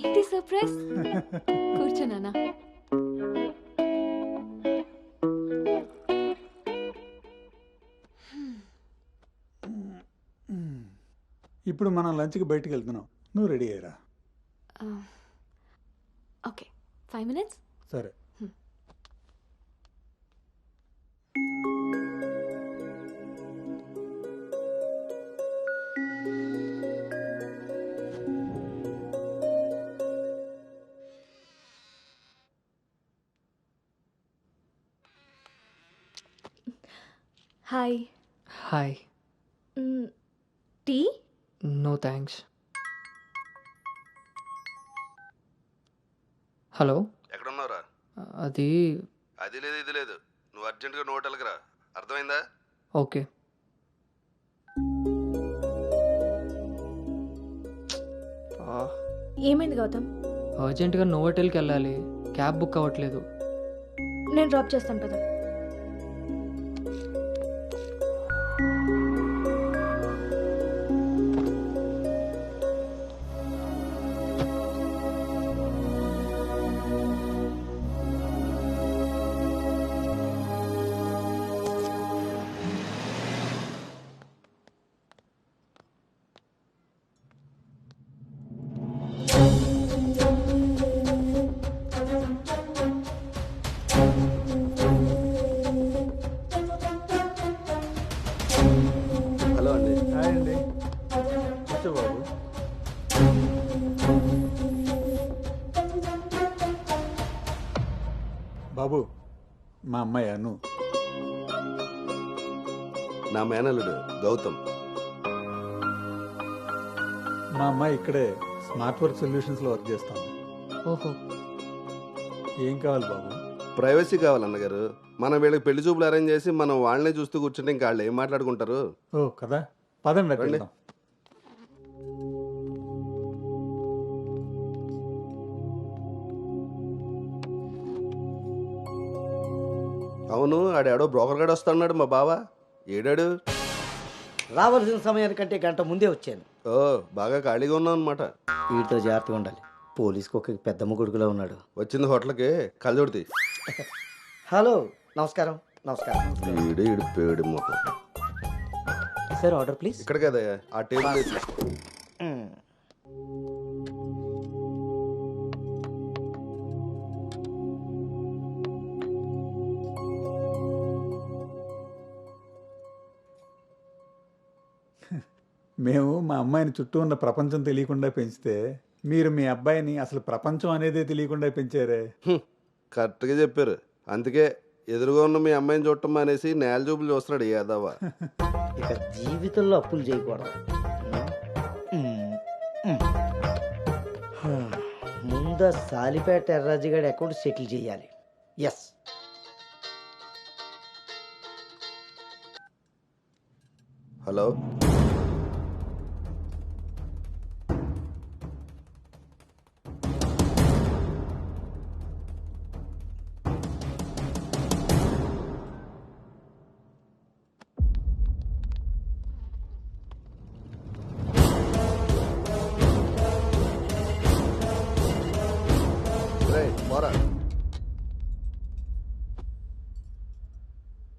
ఏంటి సర్ప్రైజ్? కూర్చో నాన్నా. ఇప్పుడు మనం లంచ్కి బయటికి వెళ్తున్నాం. నువ్వు రెడీ అయ్యరా. Okay, 5 minutes. సరే. Hi. Hi. Tea? No thanks. Hello, ఎక్కడున్నావురా? అది లేదు ఇది లేదు. నువ్వు అర్జెంటుగా నువ్వు హోటల్కి రా. అర్థమైందా? ఓకే. ఏమైంది గౌతమ్? అర్జెంటుగా నోవోటెల్కి వెళ్ళాలి. క్యాబ్ బుక్ అవ్వట్లేదు. నేను డ్రాప్ చేస్తాను కదా. హలో అండి. హాయ్ అండి. కూర్చో బాబు. బాబు, మా అమ్మాయి అను. నా మేనల్లుడు గౌతమ్. మా అమ్మాయి ఇక్కడే స్మార్ట్ వర్క్ సొల్యూషన్స్లో వర్క్ చేస్తాను. ఓహో. ఏం కావాలి బాబు? ప్రైవసీ కావాలన్నగారు. మనం వీళ్ళకి పెళ్లి చూపులు అరేంజ్ చేసి మనం వాళ్ళనే చూస్తూ కూర్చుంటే ఇంకా వాళ్ళు ఏం మాట్లాడుకుంటారు? ఓ కదా, పదండి రండి. వెళ్దాం. అవును, ఆడాడో బ్రోకర్ గడు వస్తున్నాడు మా బావ. ఏడాడు? రావాల్సిన సమయానికంటే గంట ముందే వచ్చాను. ఓ, బాగా ఖాళీగా ఉన్నావు అనమాట. వీటితో జాగ్రత్తగా ఉండాలి. పోలీస్కి ఒక పెద్దమ్మ కొడుకులా ఉన్నాడు. వచ్చింది హోటల్కి కళ్ళజోడితే. హలో, నమస్కారం. నమస్కారం. ఈడు పేడు మొహం. Sir order please. ఇక్కడ కదా ఆ టేబుల్ మీద చూసుకో. మేము మా అమ్మాయిని చుట్టూ ఉన్న ప్రపంచం తెలియకుండా పెంచితే మీరు మీ అబ్బాయిని అసలు ప్రపంచం అనేదే తెలియకుండా పెంచారే. కరెక్ట్గా చెప్పారు. అందుకే ఎదురుగా ఉన్న మీ అమ్మాయిని చూడటం అనేసి నేల చూపులు చూస్తున్నాడు యాదవ. ఇక జీవితంలో అప్పులు చేయకూడదు. ముందు సాలిపేట ఎర్రాజుగాడి అకౌంట్ సెటిల్ చేయాలి. ఎస్. హలో,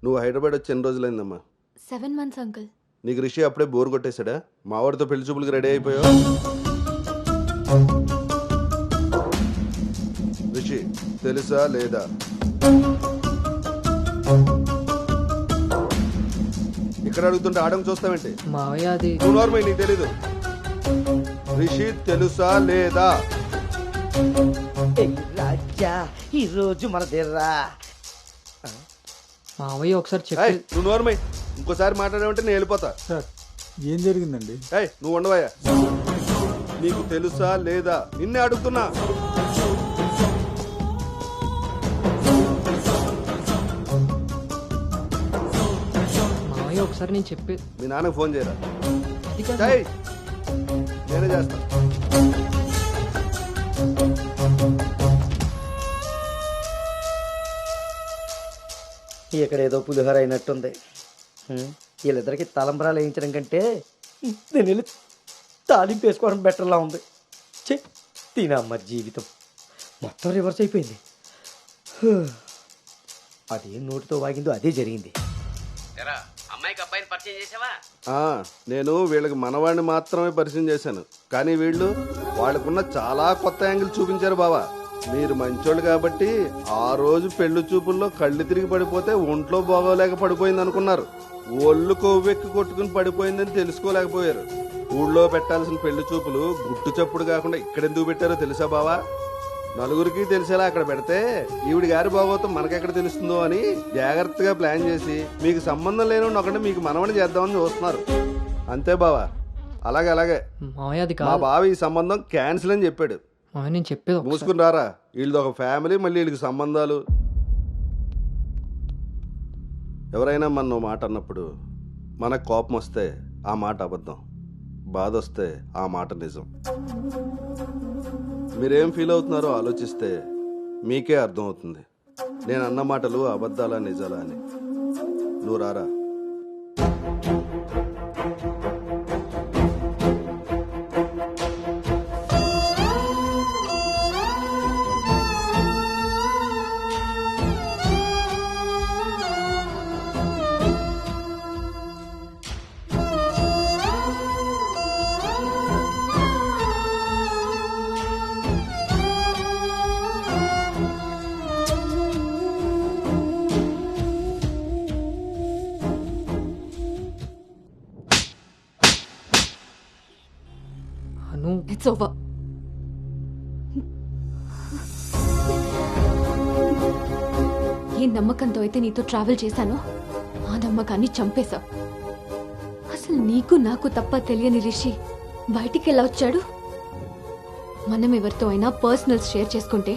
నువ్వు హైదరాబాద్ వచ్చి ఎన్ని రోజులైందమ్మా? 7 months, uncle. నీకు రిషి అప్పుడే బోర్ కొట్టేశాడా? మావాడితో పెళ్లి చూపులకి రెడీ అయిపోయావు. రిషి తెలుసా లేదా? ఇక్కడ అడుగుతుంటే ఆడం చూస్తావేంటి? మావయ్య అది నువ్వు నార్మల్, నీకు తెలీదు. రిషి తెలుసా లేదా? రాజా ఈ రోజు మన దేర్రా. మావయ్య ఒకసారి చెప్పి. నువ్వు నోర్మై, ఇంకోసారి మాట్లాడామంటే నేను వెళ్ళిపోతా. సార్ ఏం జరిగిందండి? నువ్వు ఉండవయ్యా. నీకు తెలుసా లేదా? నిన్నే అడుగుతున్నా. మావయ్య ఒకసారి నేను చెప్పి. మీ నాన్నకు ఫోన్ చేయరా? నేనే చేస్తా. ఇక్కడ ఏదో పులిహోర అయినట్టుంది. వీళ్ళిద్దరికి తలంబరాలు వేయించడం కంటే నేను వెళ్ళి తాలింపు వేసుకోవడం బెటర్లా ఉంది. చె తినమ్మ జీవితం మొత్తం రివర్స్ అయిపోయింది. అదేం నోటితో వాగిందో అదే జరిగింది. అమ్మాయికి అబ్బాయిని పరిచయం చేసావా? నేను వీళ్ళకి మనవాడిని మాత్రమే పరిచయం చేశాను, కానీ వీళ్ళు వాళ్ళకున్న చాలా కొత్త యాంగిల్ చూపించారు బావా. మీరు మంచోళ్ళు కాబట్టి ఆ రోజు పెళ్లి చూపుల్లో కళ్ళు తిరిగి పడిపోతే ఒంట్లో బాగోలేక పడిపోయింది అనుకున్నారు. ఒళ్ళు కొవ్వెక్కి కొట్టుకుని పడిపోయిందని తెలుసుకోలేకపోయారు. ఊళ్ళో పెట్టాల్సిన పెళ్లి చూపులు గుట్టు చప్పుడు కాకుండా ఇక్కడెందుకు పెట్టారో తెలుసా బావా? నలుగురికి తెలిసేలా అక్కడ పెడితే ఈవిడి గారి బాగోతం మనకెక్కడ తెలుస్తుందో అని జాగ్రత్తగా ప్లాన్ చేసి మీకు సంబంధం లేని ఒకటి మీకు మనవని చేద్దామని చూస్తున్నారు. అంతే బావా. అలాగే మా బావ ఈ సంబంధం క్యాన్సిల్ అని చెప్పాడు. నేను చెప్పేది మూసుకుని రారా. వీళ్ళది ఒక ఫ్యామిలీ, మళ్ళీ వీళ్ళకి సంబంధాలు. ఎవరైనా మన మాట అన్నప్పుడు మనకు కోపం వస్తే ఆ మాట అబద్ధం, బాధ వస్తే ఆ మాట నిజం. మీరేం ఫీల్ అవుతున్నారో ఆలోచిస్తే మీకే అర్థం అవుతుంది నేను అన్న మాటలు అబద్ధాలా నిజాలా అని. నువ్వు రారా. It's over. ఏ నమ్మకంతో అయితే నీతో ట్రావెల్ చేశానో ఆ నమ్మకాన్ని చంపేశా. అసలు నీకు నాకు తప్ప తెలియని రిషి బయటికి ఎలా వచ్చాడు? మనం ఎవరితో అయినా పర్సనల్స్ షేర్ చేసుకుంటే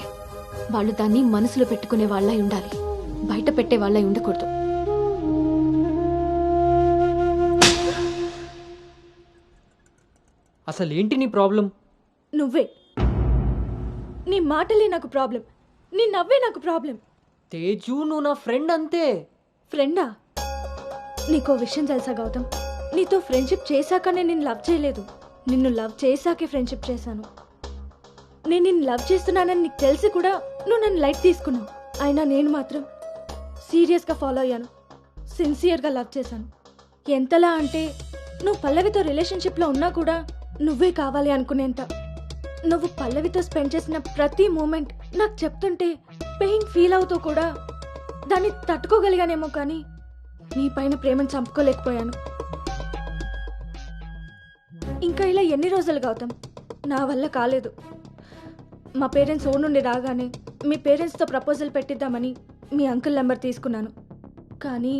వాళ్ళు దాన్ని మనసులో పెట్టుకునే వాళ్ళై ఉండాలి, బయట పెట్టే వాళ్ళై ఉండకూడదు. అసలు ఏంటి నీ ప్రాబ్లం? నువ్వే. నీ మాటలే నాకు ప్రాబ్లం, నీ నవ్వే నాకు ప్రాబ్లం. తేజు, నువ్వు నా ఫ్రెండ్ అంతే. ఫ్రెండా? నీకో విషయం తెలుసా గౌతమ్, నీతో ఫ్రెండ్షిప్ చేశాకనే నేను లవ్ చేయలేదు, నిన్ను లవ్ చేశాకే ఫ్రెండ్షిప్ చేశాను. నేను నిన్ను లవ్ చేస్తున్నానని నీకు తెలిసి కూడా నువ్వు నన్ను లైట్ తీసుకున్నావు. అయినా నేను మాత్రం సీరియస్గా ఫాలో అయ్యాను, సిన్సియర్గా లవ్ చేశాను. ఎంతలా అంటే నువ్వు పల్లవితో రిలేషన్షిప్లో ఉన్నా కూడా నువ్వే కావాలి అనుకునేంత. నువ్వు పల్లవితో స్పెండ్ చేసిన ప్రతి మూమెంట్ నాకు చెప్తుంటే పెయిన్ ఫీల్ అవుతూ కూడా దాన్ని తట్టుకోగలిగానేమో, కానీ నీ పైన ప్రేమను చంపుకోలేకపోయాను. ఇంకా ఇలా ఎన్ని రోజులు గౌతమ్? నా వల్ల కాలేదు. మా పేరెంట్స్ ఊరు నుండి రాగానే మీ పేరెంట్స్తో ప్రపోజల్ పెట్టిద్దామని మీ అంకుల్ నెంబర్ తీసుకున్నాను. కానీ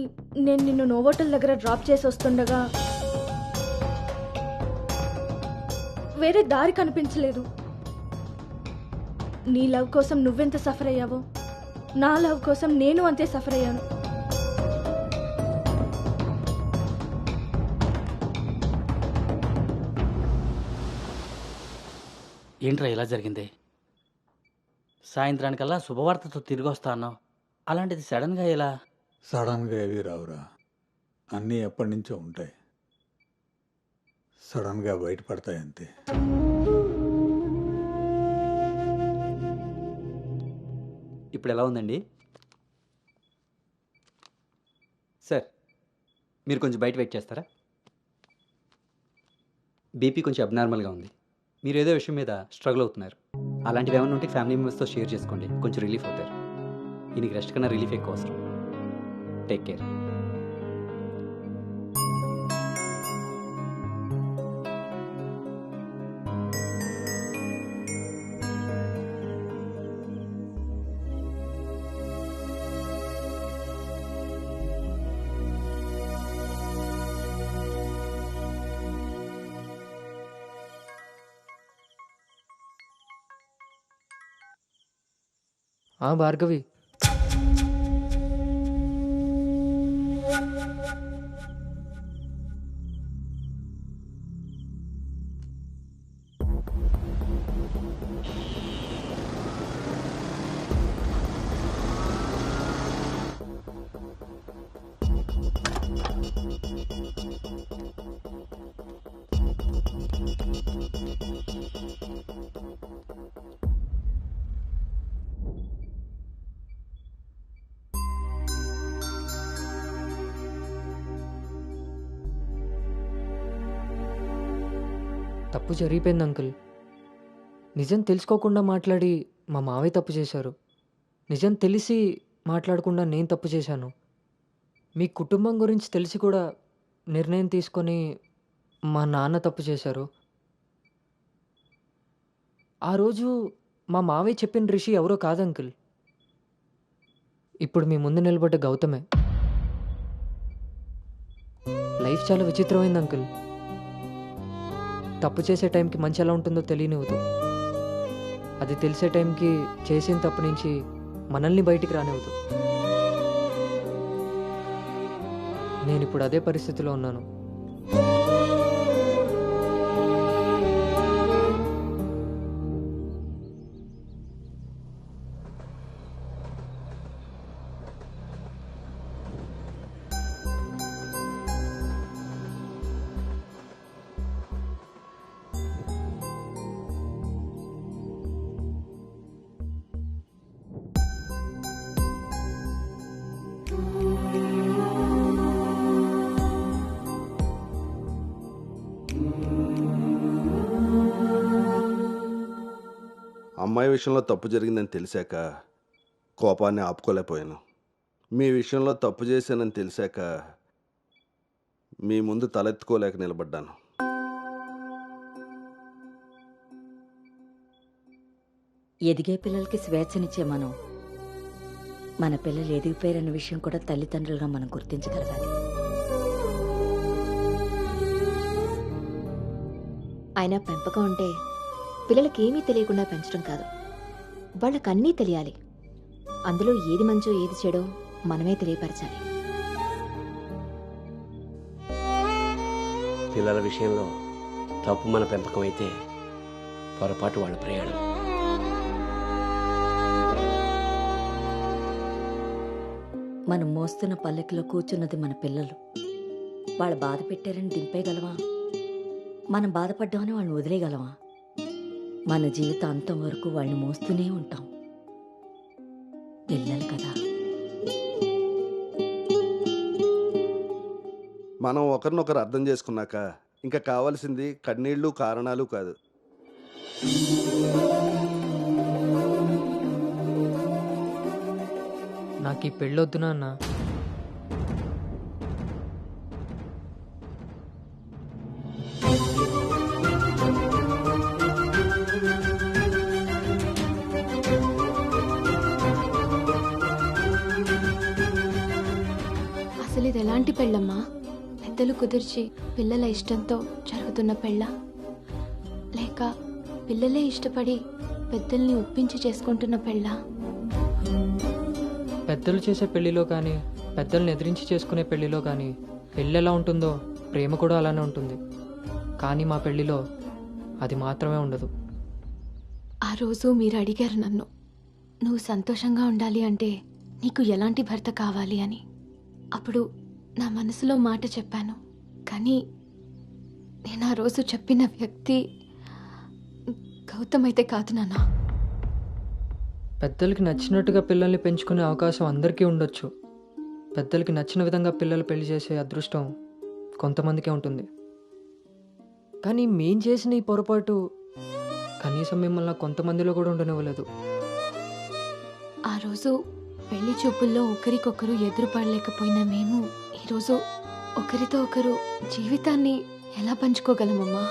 నేను నిన్ను నోవోటల్ దగ్గర డ్రాప్ చేసి వస్తుండగా వేరే దారి కనిపించలేదు. నీ లవ్ కోసం నువ్వెంత సఫర్ అయ్యావో నా లవ్ కోసం నేను అంతే సఫర్ అయ్యాను. ఏంట్రా ఇలా జరిగింది? సాయంత్రానికల్లా శుభవార్తతో తిరిగి వస్తా అన్నావు, అలాంటిది సడన్గా ఎలా? సడన్గా ఏవి రావురా, అన్నీ ఎప్పటి నుంచో ఉంటాయి. సడన్గా బయటపడతాయి అంతే. ఇప్పుడు ఎలా ఉందండి సార్? మీరు కొంచెం బయట వెయిట్ చేస్తారా? బీపీ కొంచెం అబ్నార్మల్గా ఉంది. మీరు ఏదో విషయం మీద స్ట్రగుల్ అవుతున్నారు. అలాంటివి ఏమైనా ఉంటే ఫ్యామిలీ మెంబర్స్తో షేర్ చేసుకోండి, కొంచెం రిలీఫ్ అవుతారు. ఈయనకి రెస్ట్ కన్నా రిలీఫ్ ఎక్కువ అవసరం. Take care. భార్గవి, తప్పు జరిగిపోయింది అంకుల్. నిజం తెలుసుకోకుండా మాట్లాడి మా మావయ్య తప్పు చేశారు. నిజం తెలిసి మాట్లాడకుండా నేను తప్పు చేశాను. మీ కుటుంబం గురించి తెలిసి కూడా నిర్ణయం తీసుకొని మా నాన్న తప్పు చేశారు. ఆ రోజు మా మావయ్య చెప్పిన రిషి ఎవరో కాదు అంకుల్, ఇప్పుడు మీ ముందు నిలబడ్డ గౌతమే. లైఫ్ చాలా విచిత్రమైంది అంకుల్. తప్పు చేసే టైంకి మంచి ఎలా ఉంటుందో తెలియనివ్వదు. అది తెలిసే టైంకి చేసిన తప్పు నుంచి మనల్ని బయటికి రానివ్వదు. నేను ఇప్పుడు అదే పరిస్థితిలో ఉన్నాను. అమ్మాయి విషయంలో తప్పు జరిగిందని తెలిసాక కోపాన్ని ఆపుకోలేకపోయాను. మీ విషయంలో తప్పు చేశానని తెలిసాక మీ ముందు తలెత్తుకోలేక నిలబడ్డాను. ఎదిగే పిల్లలకి స్వేచ్ఛనిచ్చే మనం మన పిల్లలు ఎదిగిపోయారన్న విషయం కూడా తల్లిదండ్రులుగా మనం గుర్తించగలగాలి. అయినా పెంపకం అంటే పిల్లలకి ఏమీ తెలియకుండా పెంచడం కాదు, వాళ్ళకి అన్నీ తెలియాలి. అందులో ఏది మంచో ఏది చెడో మనమే తెలియపరచాలి. పిల్లల విషయంలో తప్పు మన పెంపకం అయితే పొరపాటు వాళ్ళ ప్రయాణం. మనం మోస్తున్న పల్లెకిలో కూర్చున్నది మన పిల్లలు. వాళ్ళు బాధ పెట్టారని దింపేయగలవా? మనం బాధపడ్డామని వాళ్ళని వదిలేయగలవా? మన జీవితాంతం వరకు వాళ్ళని మోస్తూనే ఉంటాం. పిల్లలు కదా. మనం ఒకరినొకరు అర్థం చేసుకున్నాక ఇంకా కావాల్సింది కన్నీళ్ళు కారణాలు కాదు. నాకు ఈ పెళ్ళొద్దు నాన్న. అసలు ఇది ఎలాంటి పెళ్ళమ్మా? పెద్దలు కుదిర్చి పిల్లల ఇష్టంతో జరుగుతున్న పెళ్ళ, లేక పిల్లలే ఇష్టపడి పెద్దల్ని ఒప్పించి చేసుకుంటున్న పెళ్ళ? పెద్దలు చేసే పెళ్లిలో కానీ పెద్దల్ని ఎదిరించి చేసుకునే పెళ్లిలో కానీ పెళ్ళి ఎలా ఉంటుందో ప్రేమ కూడా అలానే ఉంటుంది. కానీ మా పెళ్లిలో అది మాత్రమే ఉండదు. ఆ రోజు మీరు అడిగారు నన్ను, నువ్వు సంతోషంగా ఉండాలి అంటే నీకు ఎలాంటి భర్త కావాలి అని. అప్పుడు నా మనసులో మాట చెప్పాను. కానీ నేను ఆ రోజు చెప్పిన వ్యక్తి గౌతమ్ అయితే కాదు నాన్న. పెద్దలకి నచ్చినట్టుగా పిల్లల్ని పెంచుకునే అవకాశం అందరికీ ఉండొచ్చు. పెద్దలకి నచ్చిన విధంగా పిల్లలు పెళ్లి చేసే అదృష్టం కొంతమందికే ఉంటుంది. కానీ మేం చేసిన ఈ పొరపాటు కనీసం మిమ్మల్ని కొంతమందిలో కూడా ఉండనివ్వలేదు. ఆ రోజు పెళ్లి చూపుల్లో ఒకరికొకరు ఎదురుపడలేకపోయినా మేము ఈరోజు ఒకరితో ఒకరు జీవితాన్ని ఎలా పంచుకోగలమమ్మా?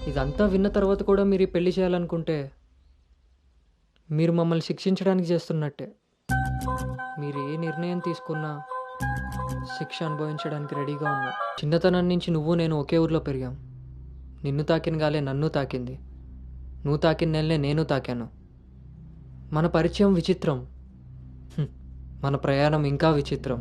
ఇదంతా విన్న తర్వాత కూడా మీరు ఈ పెళ్లి చేయాలనుకుంటే మీరు మమ్మల్ని శిక్షించడానికి చేస్తున్నట్టే. మీరు ఏ నిర్ణయం తీసుకున్నా శిక్ష అనుభవించడానికి రెడీగా ఉన్నా. చిన్నతనం నుంచి నువ్వు నేను ఒకే ఊర్లో పెరిగాం. నిన్ను తాకిన గాలే నన్ను తాకింది, నువ్వు తాకిన నెలనే నేను తాకాను. మన పరిచయం విచిత్రం, మన ప్రయాణం ఇంకా విచిత్రం.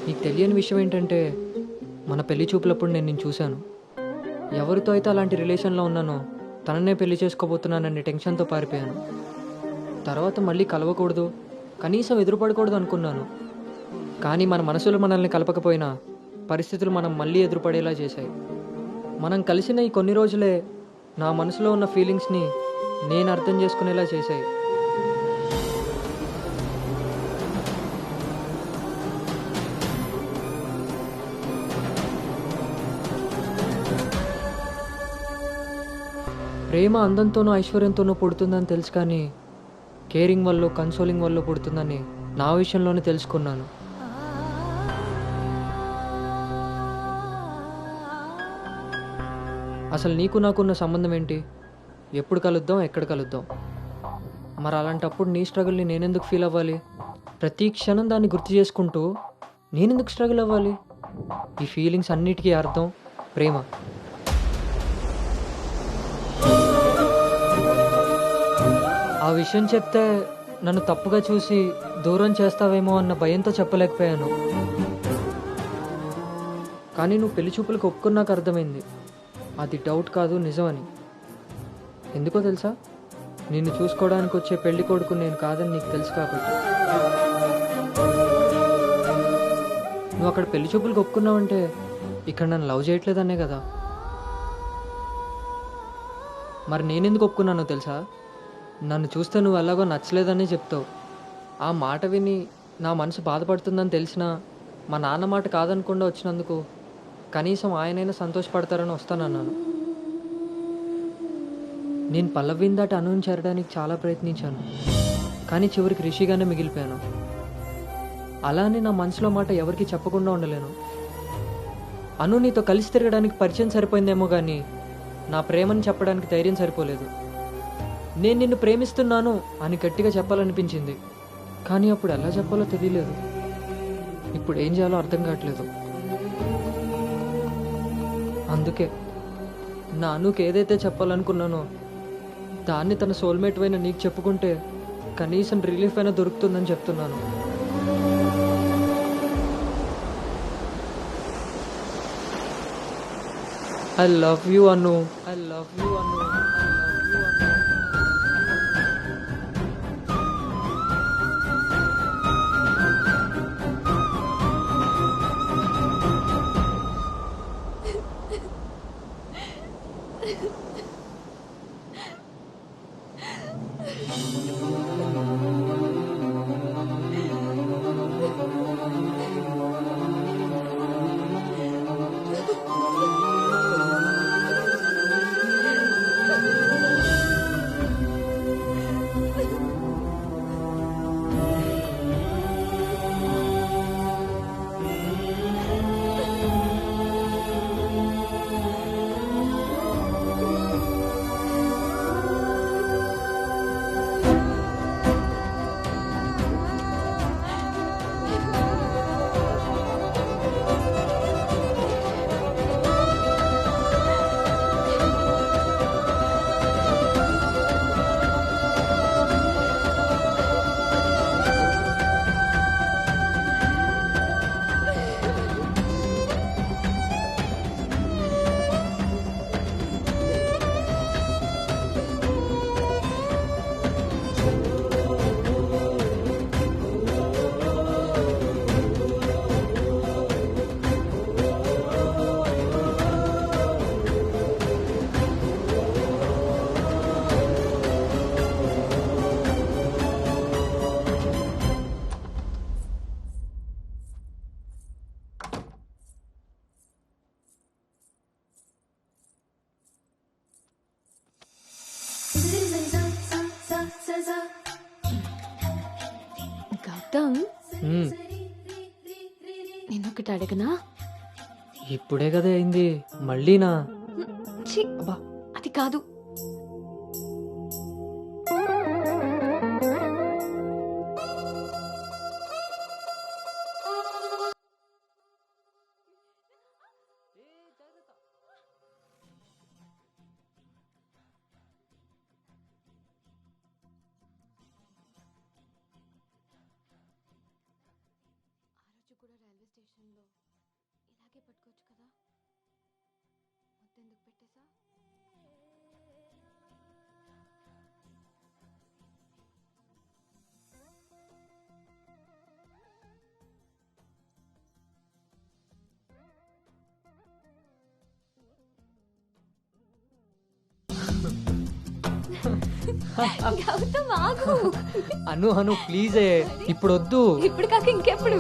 నీకు తెలియని విషయం ఏంటంటే మన పెళ్లి చూపులప్పుడు నేను నిన్ను చూశాను. ఎవరితో అయితే అలాంటి రిలేషన్లో ఉన్నానో తననే పెళ్లి చేసుకోబోతున్నానని టెన్షన్తో పారిపోయాను. తర్వాత మళ్ళీ కలవకూడదు, కనీసం ఎదురుపడకూడదు అనుకున్నాను. కానీ మన మనసులు మనల్ని కలపకపోయినా పరిస్థితులు మనం మళ్ళీ ఎదురుపడేలా చేశాయి. మనం కలిసిన ఈ కొన్ని రోజులే నా మనసులో ఉన్న ఫీలింగ్స్ని నేను అర్థం చేసుకునేలా చేశాయి. ప్రేమ అందంతోనూ ఐశ్వర్యంతోనూ పుడుతుందని తెలుసు, కానీ కేరింగ్ వల్ల కన్సోలింగ్ వల్ల పుడుతుందని నా విషయంలోనే తెలుసుకున్నాను. అసలు నీకు నాకున్న సంబంధం ఏంటి? ఎప్పుడు కలుద్దాం, ఎక్కడ కలుద్దాం? మరి అలాంటప్పుడు నీ స్ట్రగుల్ని నేనెందుకు ఫీల్ అవ్వాలి? ప్రతి క్షణం దాన్ని గుర్తు చేసుకుంటూ నేనెందుకు స్ట్రగుల్ అవ్వాలి? ఈ ఫీలింగ్స్ అన్నిటికీ అర్థం ప్రేమ. ఆ విషయం చెప్తే నన్ను తప్పుగా చూసి దూరం చేస్తావేమో అన్న భయంతో చెప్పలేకపోయాను. కానీ నువ్వు పెళ్లి చూపులకు ఒప్పుకున్నాక అర్థమైంది అది డౌట్ కాదు, నిజమని. ఎందుకో తెలుసా? నిన్ను చూసుకోవడానికి వచ్చే పెళ్లి కొడుకు నేను కాదని నీకు తెలుసు కాబట్టి. నువ్వు అక్కడ పెళ్లి చూపులకు ఒప్పుకున్నావంటే ఇక్కడ నన్ను లవ్ చేయట్లేదనే కదా. మరి నేనెందుకు ఒప్పుకున్నానో తెలుసా? నన్ను చూస్తే నువ్వు ఎలాగో నచ్చలేదని చెప్తావు. ఆ మాట విని నా మనసు బాధపడుతుందని తెలిసినా మా నాన్న మాట కాదనకుండా వచ్చినందుకు కనీసం ఆయనైనా సంతోషపడతారని వస్తానన్నాను. నేను పల్లవిని దాటి అనుని చేరడానికి చాలా ప్రయత్నించాను, కానీ చివరికి రిషిగానే మిగిలిపోయాను. అలానే నా మనసులో మాట ఎవరికి చెప్పకుండా ఉండలేను. అను నీతో కలిసి తిరగడానికి పరిచయం సరిపోయిందేమో కానీ నా ప్రేమని చెప్పడానికి ధైర్యం సరిపోలేదు. నేను నిన్ను ప్రేమిస్తున్నాను అని గట్టిగా చెప్పాలనిపించింది, కానీ అప్పుడు ఎలా చెప్పాలో తెలియలేదు. ఇప్పుడు ఏం చేయాలో అర్థం కావట్లేదు. అందుకే నా అనుకు ఏదైతే చెప్పాలనుకున్నానో దాన్ని తన సోల్మేట్ అయిన నీకు చెప్పుకుంటే కనీసం రిలీఫ్ అయినా దొరుకుతుందని చెప్తున్నాను. I love you, Anu. I love you, Anu. I love you, Anu. Gautam మ్మ్. నేనొకటి అడగనా? ఇప్పుడే కదా అయింది మళ్ళీనా? ఛీ, అది కాదు. గౌతమ్ ఆగు. అను ప్లీజే ఇప్పుడు వద్దు. ఇప్పుడు కాక ఇంకెప్పుడు?